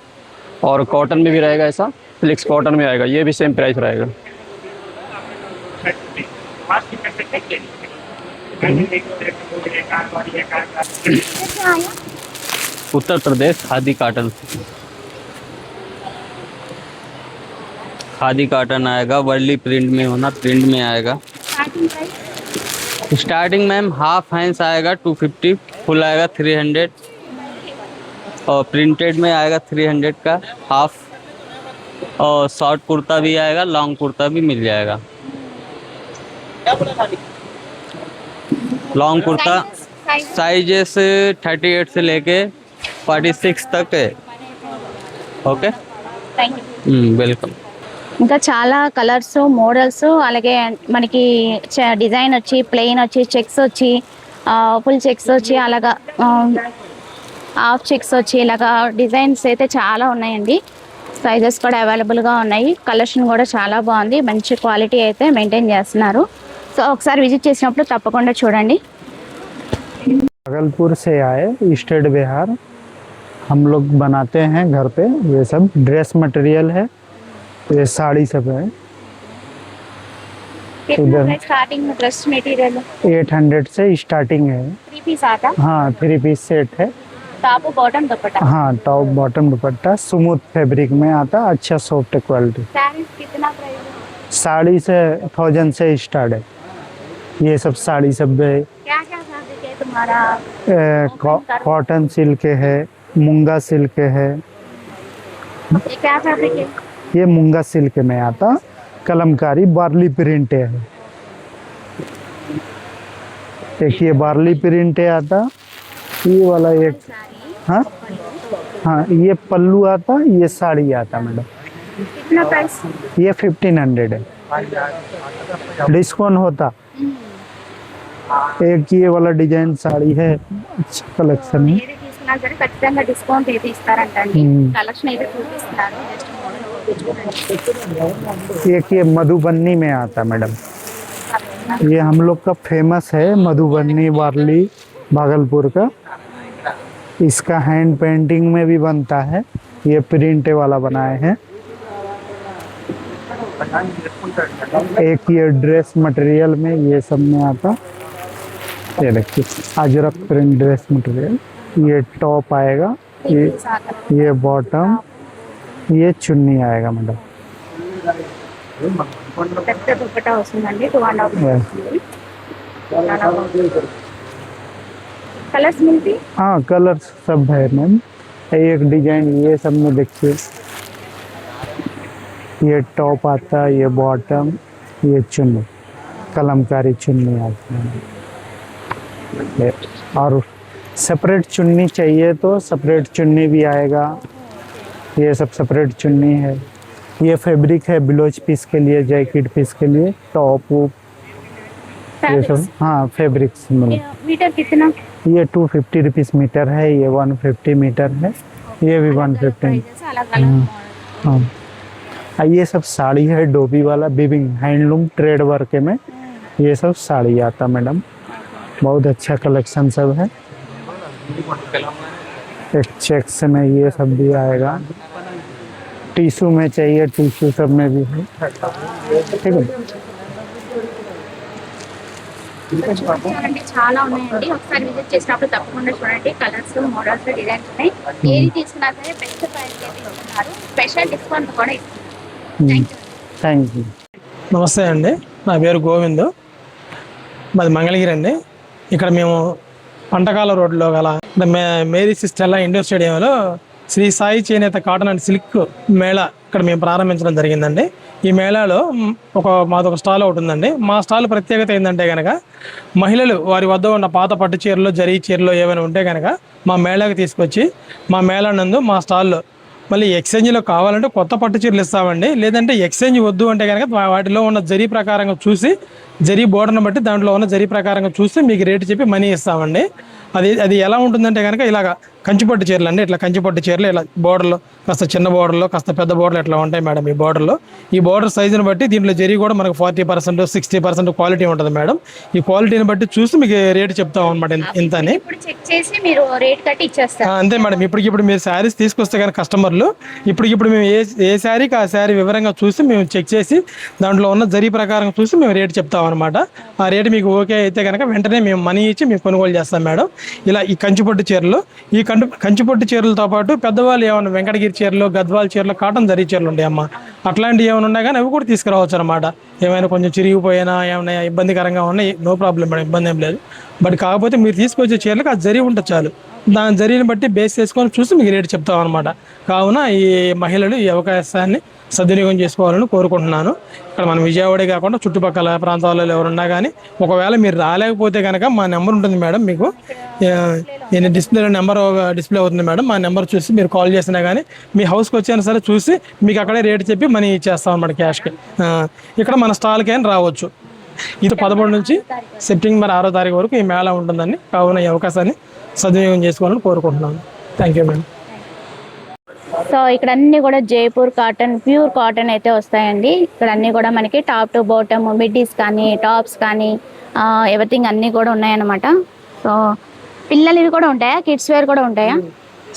और कॉटन में भी रहेगा, ऐसा फ्लिक्स कॉटन में आएगा, ये भी सेम प्राइस रहेगा। उत्तर प्रदेश खादी काटन, खादी काटन आएगा। वर्ली प्रिंट में होना, प्रिंट में आएगा। स्टार्टिंग मैम हाफ हैंड्स आएगा 250, फुल आएगा 300, और प्रिंटेड में आएगा 300 का हाफ। और शॉर्ट कुर्ता भी आएगा, लॉन्ग कुर्ता भी मिल जाएगा। लॉन्ग कुर्ता साइजेस 38 से लेके 46 तक है. Okay, welcome. ఇంకా చాలా కలర్స్ మోడల్స్, అలాగే మనకి డిజైన్ వచ్చి ప్లెయిన్ వచ్చి చెక్స్ వచ్చి ఫుల్ చెక్స్ వచ్చి అలాగా హాఫ్ చెక్స్ వచ్చి ఇలాగా డిజైన్స్ అయితే చాలా ఉన్నాయండి. సైజెస్ కూడా అవైలబుల్గా ఉన్నాయి. కలెక్షన్ కూడా చాలా బాగుంది. మంచి క్వాలిటీ అయితే మెయింటైన్ చేస్తున్నారు. సో ఒకసారి విజిట్ చేసినప్పుడు తప్పకుండా చూడండి. भागलपुर से आए स्टेट बिहार, हम लोग बनाते हैं घर पे। ये सब ड्रेस मटेरियल है, ये साड़ी सब है। इधर స్టార్టింగ్ డ్రెస్ మెటీరియల్ 800 से स्टार्टिंग है। 3 पीस आता, हाँ 3 पीस सेट है। Top bottom dupatta. हाँ top bottom dupatta smooth fabric में आता, अच्छा सॉफ्ट क्वालिटी। साड़ीज कितना प्राइस है? साड़ी से 1000 से स्टार्ट है। ये सब साड़ी सब है। क्या क्या फैब्रिक है तुम्हारा? कॉटन सिल्क है, मूंगा सिल्क है। ये क्या फैब्रिक है? ये मूंगा सिल्क में आता, कलमकारी बार्ली प्रिंट है। एक ये बार्ली प्रिंट आता, ये वाला एक, हाँ हाँ ये पल्लू आता, ये साड़ी आता मैडम। कितना प्राइस? ये 1500 है, डिस्काउंट होता। एक ये वाला डिजाइन साड़ी है, अच्छा कलेक्शन है। ఏది తీసుకున్నా సరే ఖచ్చితంగా డిస్కౌంట్ అయితే ఇస్తారంటండి. కలెక్షన్ అయితే చూపిస్తున్నారు. జస్ట్ మోడల్ एक ये मधुबनी में आता मैडम, ये हम लोग का फेमस है मधुबनी वार्ली भागलपुर का। इसका हैंड पेंटिंग में भी बनता है, ये प्रिंट वाला बनाए हैं। एक ये ड्रेस मटेरियल में ये सब में आता, ये देखिए अजरक प्रिंट ड्रेस मटेरियल। ये टॉप आएगा, ये बॉटम, ये चुन्नी आएगा मैडम। పెద్ద దుపట్టా వస్తుందండి. 2.5 कलर्स मिलती? हाँ कलर सब है मैम। एक डिजाइन ये सब में देखिए, ये टॉप आता, ये बॉटम, ये चुन्नी, कलमकारी चुन्नी आती है। और सेपरेट चुन्नी चाहिए तो सेपरेट चुन्नी भी आएगा। ये सब सेपरेट चुन्नी है। ये फैब्रिक है ब्लाउज पीस के लिए, जैकेट पीस के लिए, टॉप ये सब। हाँ फैब्रिक्स मिले। मीटर कितना? ये 250 रुपीस मीटर है, ये 150 मीटर है, ये भी 150। हाँ ये सब साड़ी है डोबी वाला, बिबिंग हैंडलूम ट्रेड वर्क में ये सब साड़ी आता मैडम। बहुत अच्छा कलेक्शन सब है। एक चेक्स में ये सब भी आएगा। टिश्यू में चाहिए, टिश्यू सब में भी है। ठीक है, చూడండి చాలా ఉన్నాయండి. ఒకసారి విజిట్ చేసినప్పుడు తప్పకుండా చూడండి. కలర్స్, మోడల్స్, డిజైన్స్ ఉన్నాయి. ఏది తీసుకున్నా సరే బెస్ట్ ప్రైస్ అయితే ఇస్తున్నారు. స్పెషల్ డిస్కౌంట్ కూడా ఇస్తున్నారు. Thank you. నమస్తే అండి, నా పేరు గోవింద్, మాది మంగళగిరి అండి. ఇక్కడ మేము పంటకాల రోడ్లో గల మేరీ స్టెల్లా ఇండోర్ స్టేడియంలో శ్రీ సాయి చేనేత కాటన్ అండ్ సిల్క్ మేళా ఇక్కడ మేము ప్రారంభించడం జరిగిందండి. ఈ మేళాలో మాదొక స్టాల్ ఒకటి ఉందండి. మా స్టాల్ ప్రత్యేకత ఏంటంటే కనుక మహిళలు వారి వద్ద ఉన్న పాత పట్టు చీరలు, జరీ చీరలు ఏమైనా ఉంటే కనుక మా మేళాకి తీసుకొచ్చి మా మేళా నందు మా స్టాల్లో మళ్ళీ ఎక్స్చేంజ్లో కావాలంటే కొత్త పట్టు చీరలు ఇస్తామండి. లేదంటే ఎక్స్చేంజ్ వద్దు అంటే కనుక వాటిలో ఉన్న జరీ ప్రకారంగా చూసి, జరీ బోర్డర్ని బట్టి దాంట్లో ఉన్న జరీ ప్రకారంగా చూసి మీకు రేటు చెప్పి మనీ ఇస్తామండి. అది ఎలా ఉంటుందంటే కనుక ఇలాగ కంచిపట్టు చీరలు అండి. ఇట్లా కంచిపట్టు చీరలు ఇలా బోర్డర్లో కాస్త చిన్న బోర్డర్లో, కాస్త పెద్ద బోర్డర్లు ఇట్లా ఉంటాయి మేడం. ఈ బోర్డర్లో ఈ బోర్డర్ సైజుని బట్టి దీంట్లో జరీ కూడా మనకు 40%, 60% క్వాలిటీ ఉంటుంది మేడం. ఈ క్వాలిటీని బట్టి చూసి మీకు రేటు చెప్తాం అనమాట. ఇంత అని ఇప్పుడు చెక్ చేసి మీరు రేట్ కట్టి ఇచ్చేస్తారు. అంతే మేడం. ఇప్పటికిప్పుడు మీరు శారీస్ తీసుకొస్తే కనుక కస్టమర్లు ఇప్పటికిప్పుడు మేము ఏ శారీకి ఆ శారీ వివరంగా చూసి మేము చెక్ చేసి దాంట్లో ఉన్న జరీ ప్రకారం చూసి మేము రేటు చెప్తాం అనమాట. ఆ రేటు మీకు ఓకే అయితే కనుక వెంటనే మేము మనీ ఇచ్చి మేము కొనుగోలు చేస్తాం మేడం. ఇలా ఈ కంచిపట్టు చీరలు, ఈ కంచిపట్టు చీరలతో పాటు పెద్దవాళ్ళు ఏమైనా వెంకటగిరి చీరలు, గద్వాల చీరలు, కాటన్ జరీ చీరలు ఉంటాయి అమ్మ. అట్లాంటివి ఏమైనా ఉన్నాయి కానీ అవి కూడా తీసుకురావచ్చు అనమాట. ఏమైనా కొంచెం చిరిగిపోయినా ఏమైనా ఇబ్బందికరంగా ఉన్నాయి, నో ప్రాబ్లం మేడం, ఇబ్బంది ఏం లేదు. బట్ కాకపోతే మీరు తీసుకొచ్చే చీరలకు ఆ జరీ ఉంటుంది చాలు. దాని జరిగిన బట్టి బేస్ చేసుకొని చూసి మీకు రేట్ చెప్తాం అనమాట. కావున ఈ మహిళలు ఈ అవకాశాన్ని సద్వినియోగం చేసుకోవాలని కోరుకుంటున్నాను. ఇక్కడ మన విజయవాడే కాకుండా చుట్టుపక్కల ప్రాంతాలలో ఎవరున్నా కానీ ఒకవేళ మీరు రాలేకపోతే కనుక మా నెంబర్ ఉంటుంది మేడం, మీకు డిస్ప్లేలో నెంబర్ డిస్ప్లే అవుతుంది మేడం. మా నెంబర్ చూసి మీరు కాల్ చేసినా కానీ మీ హౌస్కి వచ్చినా సరే చూసి మీకు అక్కడే రేట్ చెప్పి మనీ ఇచ్చేస్తాం అనమాట క్యాష్కి. ఇక్కడ మన స్టాల్కి అయినా రావచ్చు. ఇది 11 నుంచి సెప్టెంబర్ 6వ తారీఖు వరకు ఈ మేళా ఉంటుందండి. కావున ఈ అవకాశాన్ని సద్వినియోగం చేసుకోవాలని కోరుకుంటున్నాను. Thank you madam. సో ఇక్కడ అన్నీ కూడా జైపూర్ కాటన్, ప్యూర్ కాటన్ అయితే వస్తాయండి. ఇక్కడ అన్నీ కూడా మనకి టాప్ టు బాటమ్, మిడ్డీస్ కానీ టాప్స్ కానీ ఎవ్రీథింగ్ అన్నీ కూడా ఉన్నాయన్నమాట. సో పిల్లలవి కూడా ఉంటాయా, కిడ్స్ వేర్ కూడా ఉంటాయా?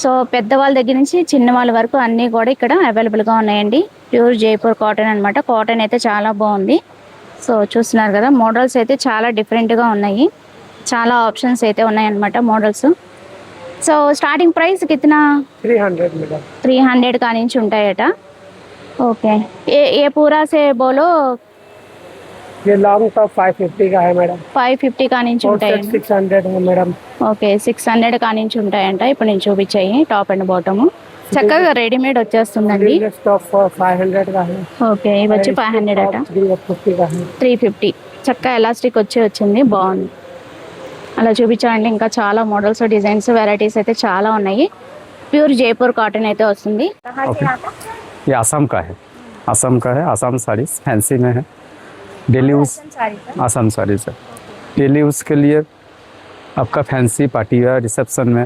సో పెద్దవాళ్ళ దగ్గర నుంచి చిన్న వాళ్ళ వరకు అన్నీ కూడా ఇక్కడ అవైలబుల్గా ఉన్నాయండి. ప్యూర్ జైపూర్ కాటన్ అనమాట. కాటన్ అయితే చాలా బాగుంది. సో చూస్తున్నారు కదా, మోడల్స్ అయితే చాలా డిఫరెంట్గా ఉన్నాయి. చాలా ఆప్షన్స్ అయితే ఉన్నాయన్నమాట మోడల్స్. సో స్టార్టింగ్ ప్రైస్ कितना 300 मैडम. 300 का నుంచి ఉంటాయట. ఓకే, ఏ పూరా సే బోలో. ये लॉन्ग टॉप 550 का है मैडम. 550 का నుంచి ఉంటాయి. 600 है मैडम. ఓకే, 600 का నుంచి ఉంటాయంట. ఇప్పుడు నేను చూపించాయి టాప్ అండ్ బాటమ్. చక్కగా రెడీమేడ్ వచ్చేస్తుందండి. टॉप 500 का है. ఓకే, ఇవి వచ్చి 500 అట. 350 का है. 350 చక్కగా ఎలాస్టిక్ వచ్చింది, బాగుంది. అలా చూపించాలండి. ఇంకా చాలా మోడల్స్, డిజైన్స్, వెరైటీస్ అయితే చాలా ఉన్నాయి. ప్యూర్ జైపూర్ కాటన్ అయితే వస్తుంది. ये आसाम का है. आसाम साड़ीज फैंसी में है. डेली यूज आसाम साड़ीज है. डेली यूज के लिए आपका फैंसी पार्टी वेयर, रिसेप्शन में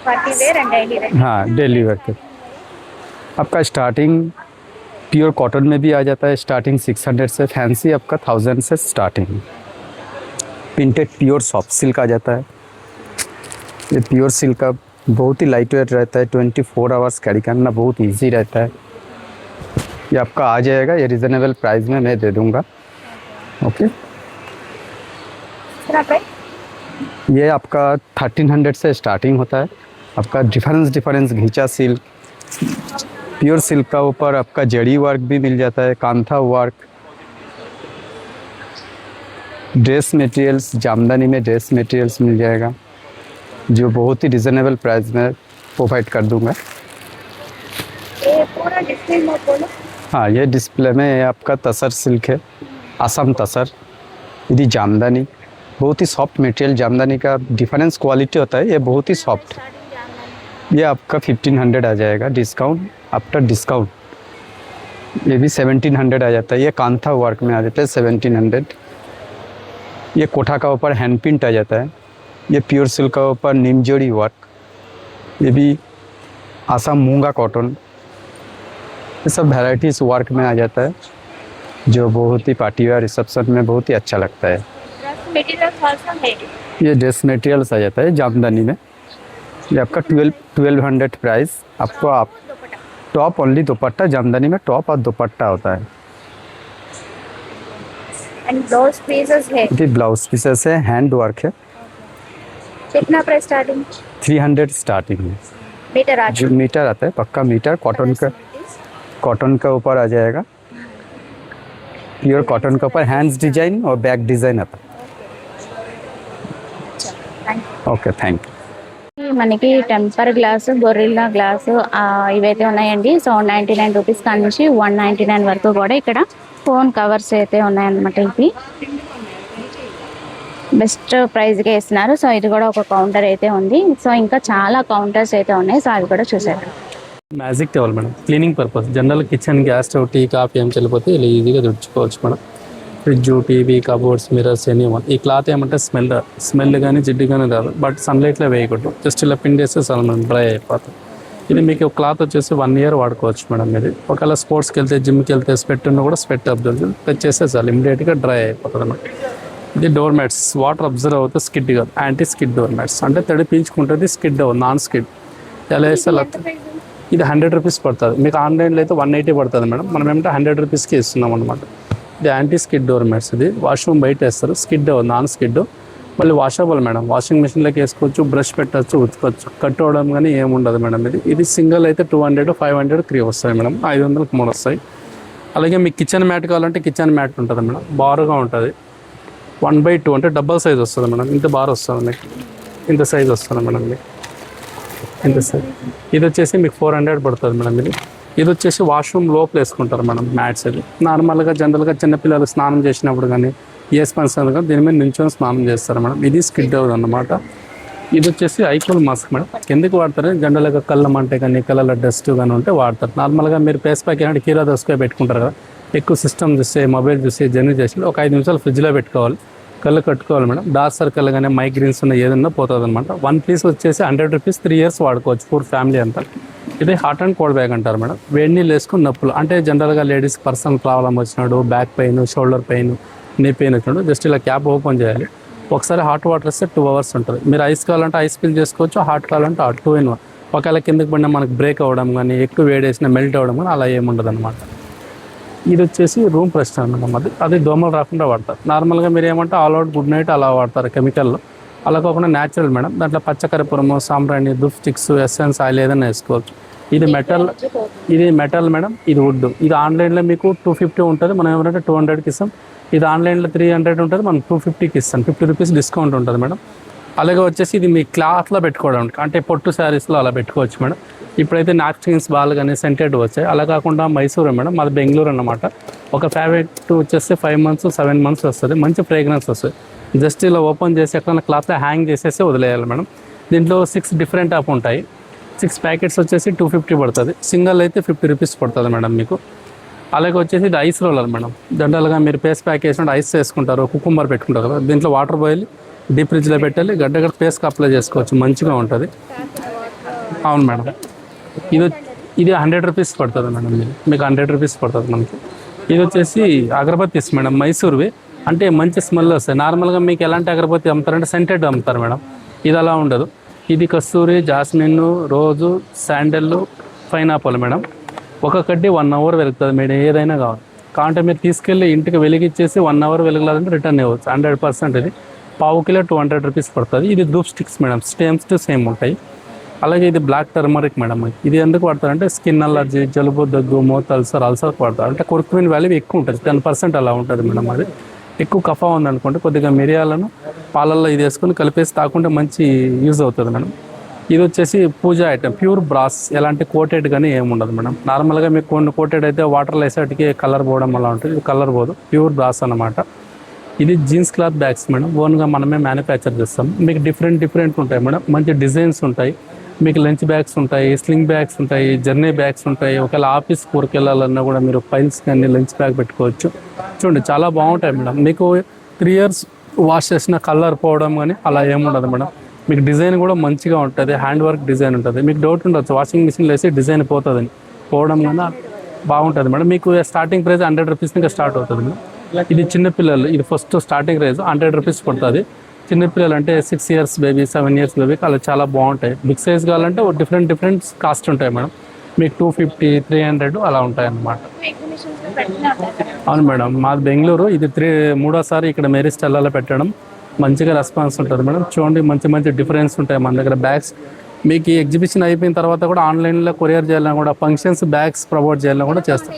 party wear and daily wear. हाँ, डेली वेयर के आपका स्टार्टिंग प्योर कॉटन में भी आ जाता है. स्टार्टिंग 600 से, फैंसी आपका 1000 से starting. Printed pure soft silk आ जाता है. ये प्योर सिल्क का बहुत ही लाइट वेट रहता है. 24 आवर्स कैरी करना बहुत इजी रहता है. ये आपका आ जाएगा. ये रिजनेबल प्राइस में मैं दे दूंगा. ओके, ये आपका 1300 से स्टार्टिंग होता है. आपका डिफरेंस घींचा सिल्क, प्योर सिल्क का ऊपर आपका जड़ी वर्क भी मिल जाता है, kantha work. Dress materials, jamdani में ड्रेस मटेरियल्स मिल जाएगा जो बहुत ही रिजनेबल प्राइस में प्रोवाइड कर दूंगा. ये पूरा डिस्प्ले में बोलो. हाँ, ये डिस्प्ले में आपका तसर सिल्क है, असम तसर. यदि जामदानी बहुत ही सॉफ्ट मटेरियल, जामदानी का डिफरेंस क्वालिटी होता है. ये बहुत ही सॉफ्ट. ये आपका 1500 आ जाएगा डिस्काउंट. आफ्टर डिस्काउंट ये भी 1700 आ जाता है. ये कांथा वर्क में आ जाता है 1700. ये कोठा का ऊपर हैंड प्रिंट आ जाता है. ये प्योर सिल्क का ऊपर निमजोड़ी वर्क. ये भी आसाम मूंगा कॉटन. ये सब वैराइटीज वर्क में आ जाता है जो बहुत ही पार्टी वेयर, रिसेप्शन में बहुत ही अच्छा लगता है. ये ड्रेस मटेरियल्स आ जाता है जामदानी में. ये आपका 1200 प्राइस. आपको आप टॉप ओनली दुपट्टा, जामदानी में टॉप और दुपट्टा होता है. एंड ब्लाउज पीसेस है. ये ब्लाउज पीसेस है, हैंड वर्क है. कितना प्राइस स्टार्टिंग? 300 स्टार्टिंग है. मीटर आता जो मीटर आता है, पक्का मीटर. कॉटन का ऊपर आ जाएगा. प्योर कॉटन के ऊपर हैंड्स डिजाइन और बैक डिजाइन आता है. Okay, thank you. మనకి టెంపర్ గ్లాస్, గొరిల్లా గ్లాస్ ఇవైతే ఉన్నాయండి. సో 99 రూపీస్ కాడ నుంచి 199 వరకు కూడా ఇక్కడ ఫోన్ కవర్స్ అయితే ఉన్నాయన్నమాట. ఇవి బెస్ట్ ప్రైస్గా ఇస్తున్నారు. సో ఇది కూడా ఒక కౌంటర్ అయితే ఉంది. సో ఇంకా చాలా కౌంటర్స్ అయితే ఉన్నాయి. సో అవి కూడా చూసారు. Magic towel madam, cleaning purpose. General kitchen gas stove, tea, coffee ఏం చల్లిపోతే ఇలా ఈజీగా తుడుచుకోవచ్చు madam. Fridge, TV, cupboards, mirrors any one. ఈ క్లాత్ ఏమంటే స్మెల్ కానీ జిడ్డు కానీ రాదు. బట్ సన్లైట్లో వేయకూడదు. జస్ట్ ఇలా పిండేస్తే చాలా మనం డ్రై అయిపోతుంది. ఇది మీకు క్లాత్ వచ్చేసి 1 year వాడుకోవచ్చు మేడం. ఇది ఒకవేళ స్పోర్ట్స్కి వెళ్తే, జిమ్కి వెళ్తే స్వెట్ ఉన్నా కూడా స్వెట్ అబ్జర్వ్ తెచ్చేస్తే చాలు, ఇమీడియట్గా డ్రై అయిపోతుంది అన్నమాట. ఇది డోర్ మ్యాట్స్. వాటర్ అబ్జర్వ్ అవుతుంది, స్కిడ్ కాదు, యాంటీ స్కిడ్ డోర్ మ్యాట్స్. అంటే తడి పీల్చుకుంటుంది, స్కిడ్ నాన్ స్కిడ్. ఎలా వేస్తే ఇది 100 రూపీస్ పడుతుంది. మీకు ఆన్లైన్లో అయితే 180 పడుతుంది మేడం. మనం ఏమంటే 100 రూపీస్కి ఇస్తున్నాం అనమాట. ఇది యాంటీ స్కిడ్ డోర్ మ్యాట్స్. ఇది వాష్రూమ్ బయట వేస్తారు. స్కిడ్ నాన్ స్కిడ్, మళ్ళీ వాషబుల్ మేడం. వాషింగ్ మిషన్లోకి వేసుకోవచ్చు, బ్రష్ పెట్టచ్చు, ఉతుకోవచ్చు. కట్ అవ్వడం కానీ ఏముండదు మేడం. ఇది సింగిల్ అయితే 200, 500, 3 వస్తాయి మేడం. 500కి 3 వస్తాయి. అలాగే మీకు కిచెన్ మ్యాట్ కావాలంటే కిచెన్ మ్యాట్ ఉంటుంది మేడం. బారుగా ఉంటుంది. 1/2 అంటే డబల్ సైజ్ వస్తుంది మేడం. ఇంత బార్ వస్తుంది మీకు. ఇంత సైజ్ వస్తుంది మేడం ఇది. ఇంత సైజ్ ఇది వచ్చేసి మీకు 400 పడుతుంది మేడం. ఇది వచ్చేసి వాష్రూమ్ లోపల వేసుకుంటారు మేడం మ్యాట్స్. ఇది నార్మల్గా జనరల్గా చిన్నపిల్లలు స్నానం చేసినప్పుడు కానీ ఏ స్పన్సర్ కానీ దీని మీద నిల్చొని స్నానం చేస్తారు మేడం. ఇది స్కిడ్ అవుతుంది అన్నమాట. ఇది వచ్చేసి ఐకూల్ మాస్క్ మేడం. ఎందుకు వాడతారు? జనరల్గా కళ్ళ మంటే కానీ కళ్ళ డస్ట్ కానీ ఉంటే వాడతారు. నార్మల్గా మీరు ఫేస్ ప్యాక్ ఏంటంటే కీరా దోసుకొని పెట్టుకుంటారు కదా, ఎక్కువ సిస్టమ్ చూస్తే మొబైల్ చూసి జర్నీ చేసి ఒక 5 నిమిషాలు ఫ్రిడ్జ్లో పెట్టుకోవాలి, కళ్ళు కట్టుకోవాలి మేడం. డార్క్ సర్కిల్ కానీ మైగ్రీన్స్ ఉన్న ఏదన్నా పోతుంది అనమాట. 1 పీస్ వచ్చేసి 100 రూపీస్ 3 years వాడుకోవచ్చు ఫుల్ ఫ్యామిలీ అంతా. ఇది హాట్ అండ్ కోల్డ్ బ్యాగ్ అంటారు మేడం. వేడి నీళ్ళు వేసుకుని నొప్పులు అంటే జనరల్గా లేడీస్ పర్సనల్ ప్రాబ్లం వచ్చినాడు, back pain, shoulder pain, knee pain వచ్చినాడు, జస్ట్ ఇలా క్యాప్ ఓపెన్ చేయాలి. ఒకసారి హాట్ వాటర్ వస్తే 2 hours ఉంటుంది. మీరు ఐస్ కావాలంటే ఐస్ ఫిల్ చేసుకోవచ్చు, హాట్ కావాలంటే హాట్ 2 in 1. ఒకవేళ కిందకి పడినా మనకు బ్రేక్ అవ్వడం కానీ ఎక్కువ వేడి వేసినా మెల్ట్ అవ్వడం కానీ అలా ఏముండదు అనమాట. ఇది వచ్చేసి రూమ్ ఫ్రెషనర్ మేడం. అది దోమలు రాకుండా వాడతారు. నార్మల్గా మీరు ఏమంటే ఆల్ అవుట్ గుడ్ నైట్ అలా వాడతారు కెమికల్లో, అలా కాకుండా న్యాచురల్ మేడం. దాంట్లో పచ్చకర్పూరము, సాంబ్రాణి, దుఫ్ స్టిక్స్, ఎసెన్స్ ఆయిల్ ఏదైనా వేసుకోవచ్చు. ఇది మెటల్ మేడం. ఇది వుడ్. ఇది ఆన్లైన్లో మీకు 250 ఉంటుంది, మనం ఏమంటే 200కి ఇస్తాం. ఇది ఆన్లైన్లో 300 ఉంటుంది, మనం 250కి ఇస్తాం. 50 రూపీస్ డిస్కౌంట్ ఉంటుంది మేడం. అలాగే వచ్చేసి ఇది మీ క్లాత్లో పెట్టుకోవడానికి అంటే పొట్టు శారీస్లో అలా పెట్టుకోవచ్చు మేడం. ఇప్పుడైతే నాప్కిన్స్ బాల్ కానీ సెంటెడ్ వచ్చాయి. అలా కాకుండా మైసూరు మేడం, మాది బెంగళూరు అన్నమాట. ఒక ఫ్యాబ్రిక్ వచ్చేస్తే 5 months 7 months వస్తుంది, మంచి ఫ్రేగ్రెన్స్ వస్తుంది. జస్ట్ ఇలా ఓపెన్ చేసి ఎక్కడ క్లాత్లో హ్యాంగ్ చేసేసి వదిలేయాలి మేడం. దీంట్లో 6 డిఫరెంట్ ఆఫ్ ఉంటాయి. 6 ప్యాకెట్స్ వచ్చేసి 250 పడుతుంది. సింగిల్ అయితే 50 రూపీస్ పడుతుంది మేడం మీకు. అలాగే వచ్చేసి ఇది ఐస్ రోలర్ మేడం. జనరల్గా మీరు ఫేస్ ప్యాక్ వేసినట్టు ఐస్ వేసుకుంటారు, కుకుంబర్ పెట్టుకుంటారు కదా, దీంట్లో వాటర్ బాయిల్ డీప్ ఫ్రిడ్జ్లో పెట్టాలి, గడ్డ ఫేస్కి అప్లై చేసుకోవచ్చు, మంచిగా ఉంటుంది. అవును మేడం. ఇది 100 రూపీస్ పడుతుంది మేడం. మీకు 100 రూపీస్ పడుతుంది మనకి. ఇది వచ్చేసి అగరబత్తీస్ మేడం, మైసూర్వి. అంటే మంచి స్మెల్ వస్తాయి. నార్మల్గా మీకు ఎలాంటి అగరబత్తి అమ్ముతారంటే సెంటెడ్ అమ్ముతారు మేడం. ఇది అలా ఉండదు. ఇది కస్తూరి, జాస్మిన్, రోజు, శాండల్, పైనాపిల్ మేడం. ఒక కడ్డీ 1 hour వెలుగుతుంది మేడం. ఏదైనా కావాలంటే మీరు తీసుకెళ్ళి ఇంటికి వెలిగించేసి 1 hour వెలగలేదంటే రిటర్న్ ఇవ్వచ్చు. 100%. ఇది పావు కిలో 200 రూపీస్ పడుతుంది. ఇది dhoop sticks madam, స్టేమ్స్ to same ఉంటాయి. అలాగే ఇది బ్లాక్ టర్మరిక్ మేడం. ఇది ఎందుకు వాడతారంటే స్కిన్ అలర్జీ, జలుబు, దగ్గు, మౌత్ అల్సర్కి వాడతారు. అంటే కుర్కుమిన్ వాల్యూ ఎక్కువ ఉంటుంది, 10% అలా ఉంటుంది మేడం. అది ఎక్కువ కఫా ఉందనుకోండి కొద్దిగా మిరియాలను పాలల్లో ఇది వేసుకొని కలిపేసి తాకుంటే మంచి యూజ్ అవుతుంది మేడం. ఇది వచ్చేసి పూజా ఐటమ్, ప్యూర్ బ్రాస్. ఎలాంటి కోటెడ్ కానీ ఏముండదు మేడం. నార్మల్గా మీకు కొన్ని కోటెడ్ అయితే వాటర్లో వేసేటికి కలర్ పోవడం అలా ఉంటుంది. ఇది కలర్ పోదు, ప్యూర్ బ్రాస్ అన్నమాట. ఇది జీన్స్ క్లాత్ బ్యాగ్స్ మేడం. ఓన్గా మనమే మ్యానుఫ్యాక్చర్ చేస్తాం. మీకు డిఫరెంట్ ఉంటాయి మేడం. మంచి డిజైన్స్ ఉంటాయి. మీకు లంచ్ బ్యాగ్స్ ఉంటాయి, స్లింగ్ బ్యాగ్స్ ఉంటాయి, జర్నీ బ్యాగ్స్ ఉంటాయి. ఒకవేళ ఆఫీస్ కూరకి వెళ్ళాలన్నా కూడా మీరు ఫైల్స్ కానీ లంచ్ బ్యాగ్ పెట్టుకోవచ్చు. చూడండి చాలా బాగుంటాయి మేడం. మీకు 3 years వాష్ చేసిన కలర్ పోవడం కానీ అలా ఏముండదు మేడం. మీకు డిజైన్ కూడా మంచిగా ఉంటుంది, హ్యాండ్ వర్క్ డిజైన్ ఉంటుంది. మీకు డౌట్ ఉండొచ్చు వాషింగ్ మిషన్లో వేసి డిజైన్ పోతుందని, పోవడం కానీ బాగుంటుంది మేడం. మీకు స్టార్టింగ్ ప్రైస్ 100 రూపీస్ ఇంకా స్టార్ట్ అవుతుంది మేడం. ఇది చిన్నపిల్లలు, ఇది ఫస్ట్ స్టార్టింగ్ ప్రైస్ 100 రూపీస్ పడుతుంది. చిన్నపిల్లలు అంటే 6 years బేబీ, 7 years బేబీకి అలా చాలా బాగుంటాయి. బిగ్ సైజ్ కావాలంటే డిఫరెంట్ కాస్ట్ ఉంటాయి మేడం. మీకు 250, 300 అలా ఉంటాయి అన్నమాట. అవును మేడం, మాది బెంగళూరు. ఇది 3వ ఇక్కడ మేరీ స్టెల్లాలో పెట్టడం. మంచిగా రెస్పాన్స్ ఉంటుంది మేడం. చూడండి మంచి డిఫరెన్స్ ఉంటాయి మన దగ్గర బ్యాగ్స్. మీకు ఈ ఎగ్జిబిషన్ అయిపోయిన తర్వాత కూడా ఆన్లైన్లో కొరియర్ చేయాలని కూడా, ఫంక్షన్స్ బ్యాగ్స్ ప్రమోట్ చేయాలని కూడా చేస్తాం.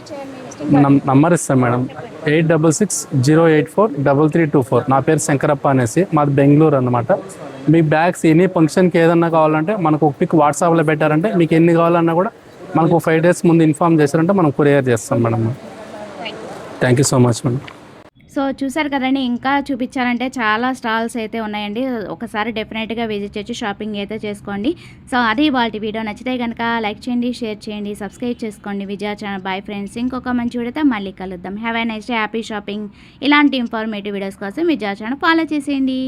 నంబర్ ఇస్తాం మేడం, 8660843324. నా పేరు శంకరప్ప అనేసి, మాది బెంగళూరు అన్నమాట. మీ బ్యాగ్స్ ఎనీ ఫంక్షన్కి ఏదన్నా కావాలంటే మనకు ఒక పిక్ వాట్సాప్లో పెట్టారంటే మీకు ఎన్ని కావాలన్నా కూడా మనకు 5 days ముందు ఇన్ఫామ్ చేశారంటే మనం కొరియర్ చేస్తాం madam. Thank you so much madam. So చూసారు కదండి, ఇంకా చూపించాలంటే చాలా స్టాల్స్ అయితే ఉన్నాయండి. ఒకసారి డెఫినెట్గా విజిట్ చేసి షాపింగ్ అయితే చేసుకోండి. సో అది వాళ్ళ వీడియో నచ్చితే కనుక లైక్ చేయండి, షేర్ చేయండి, సబ్స్క్రైబ్ చేసుకోండి విజయ ఛానల్. బాయ్ ఫ్రెండ్స్, ఇంకొక మంచి వీడియోతో మళ్ళీ కలుద్దాం. Have a nice day, happy shopping. ఇలాంటి ఇన్ఫర్మేటివ్ వీడియోస్ కోసం విజయ ఛానల్ ఫాలో చేసేయండి.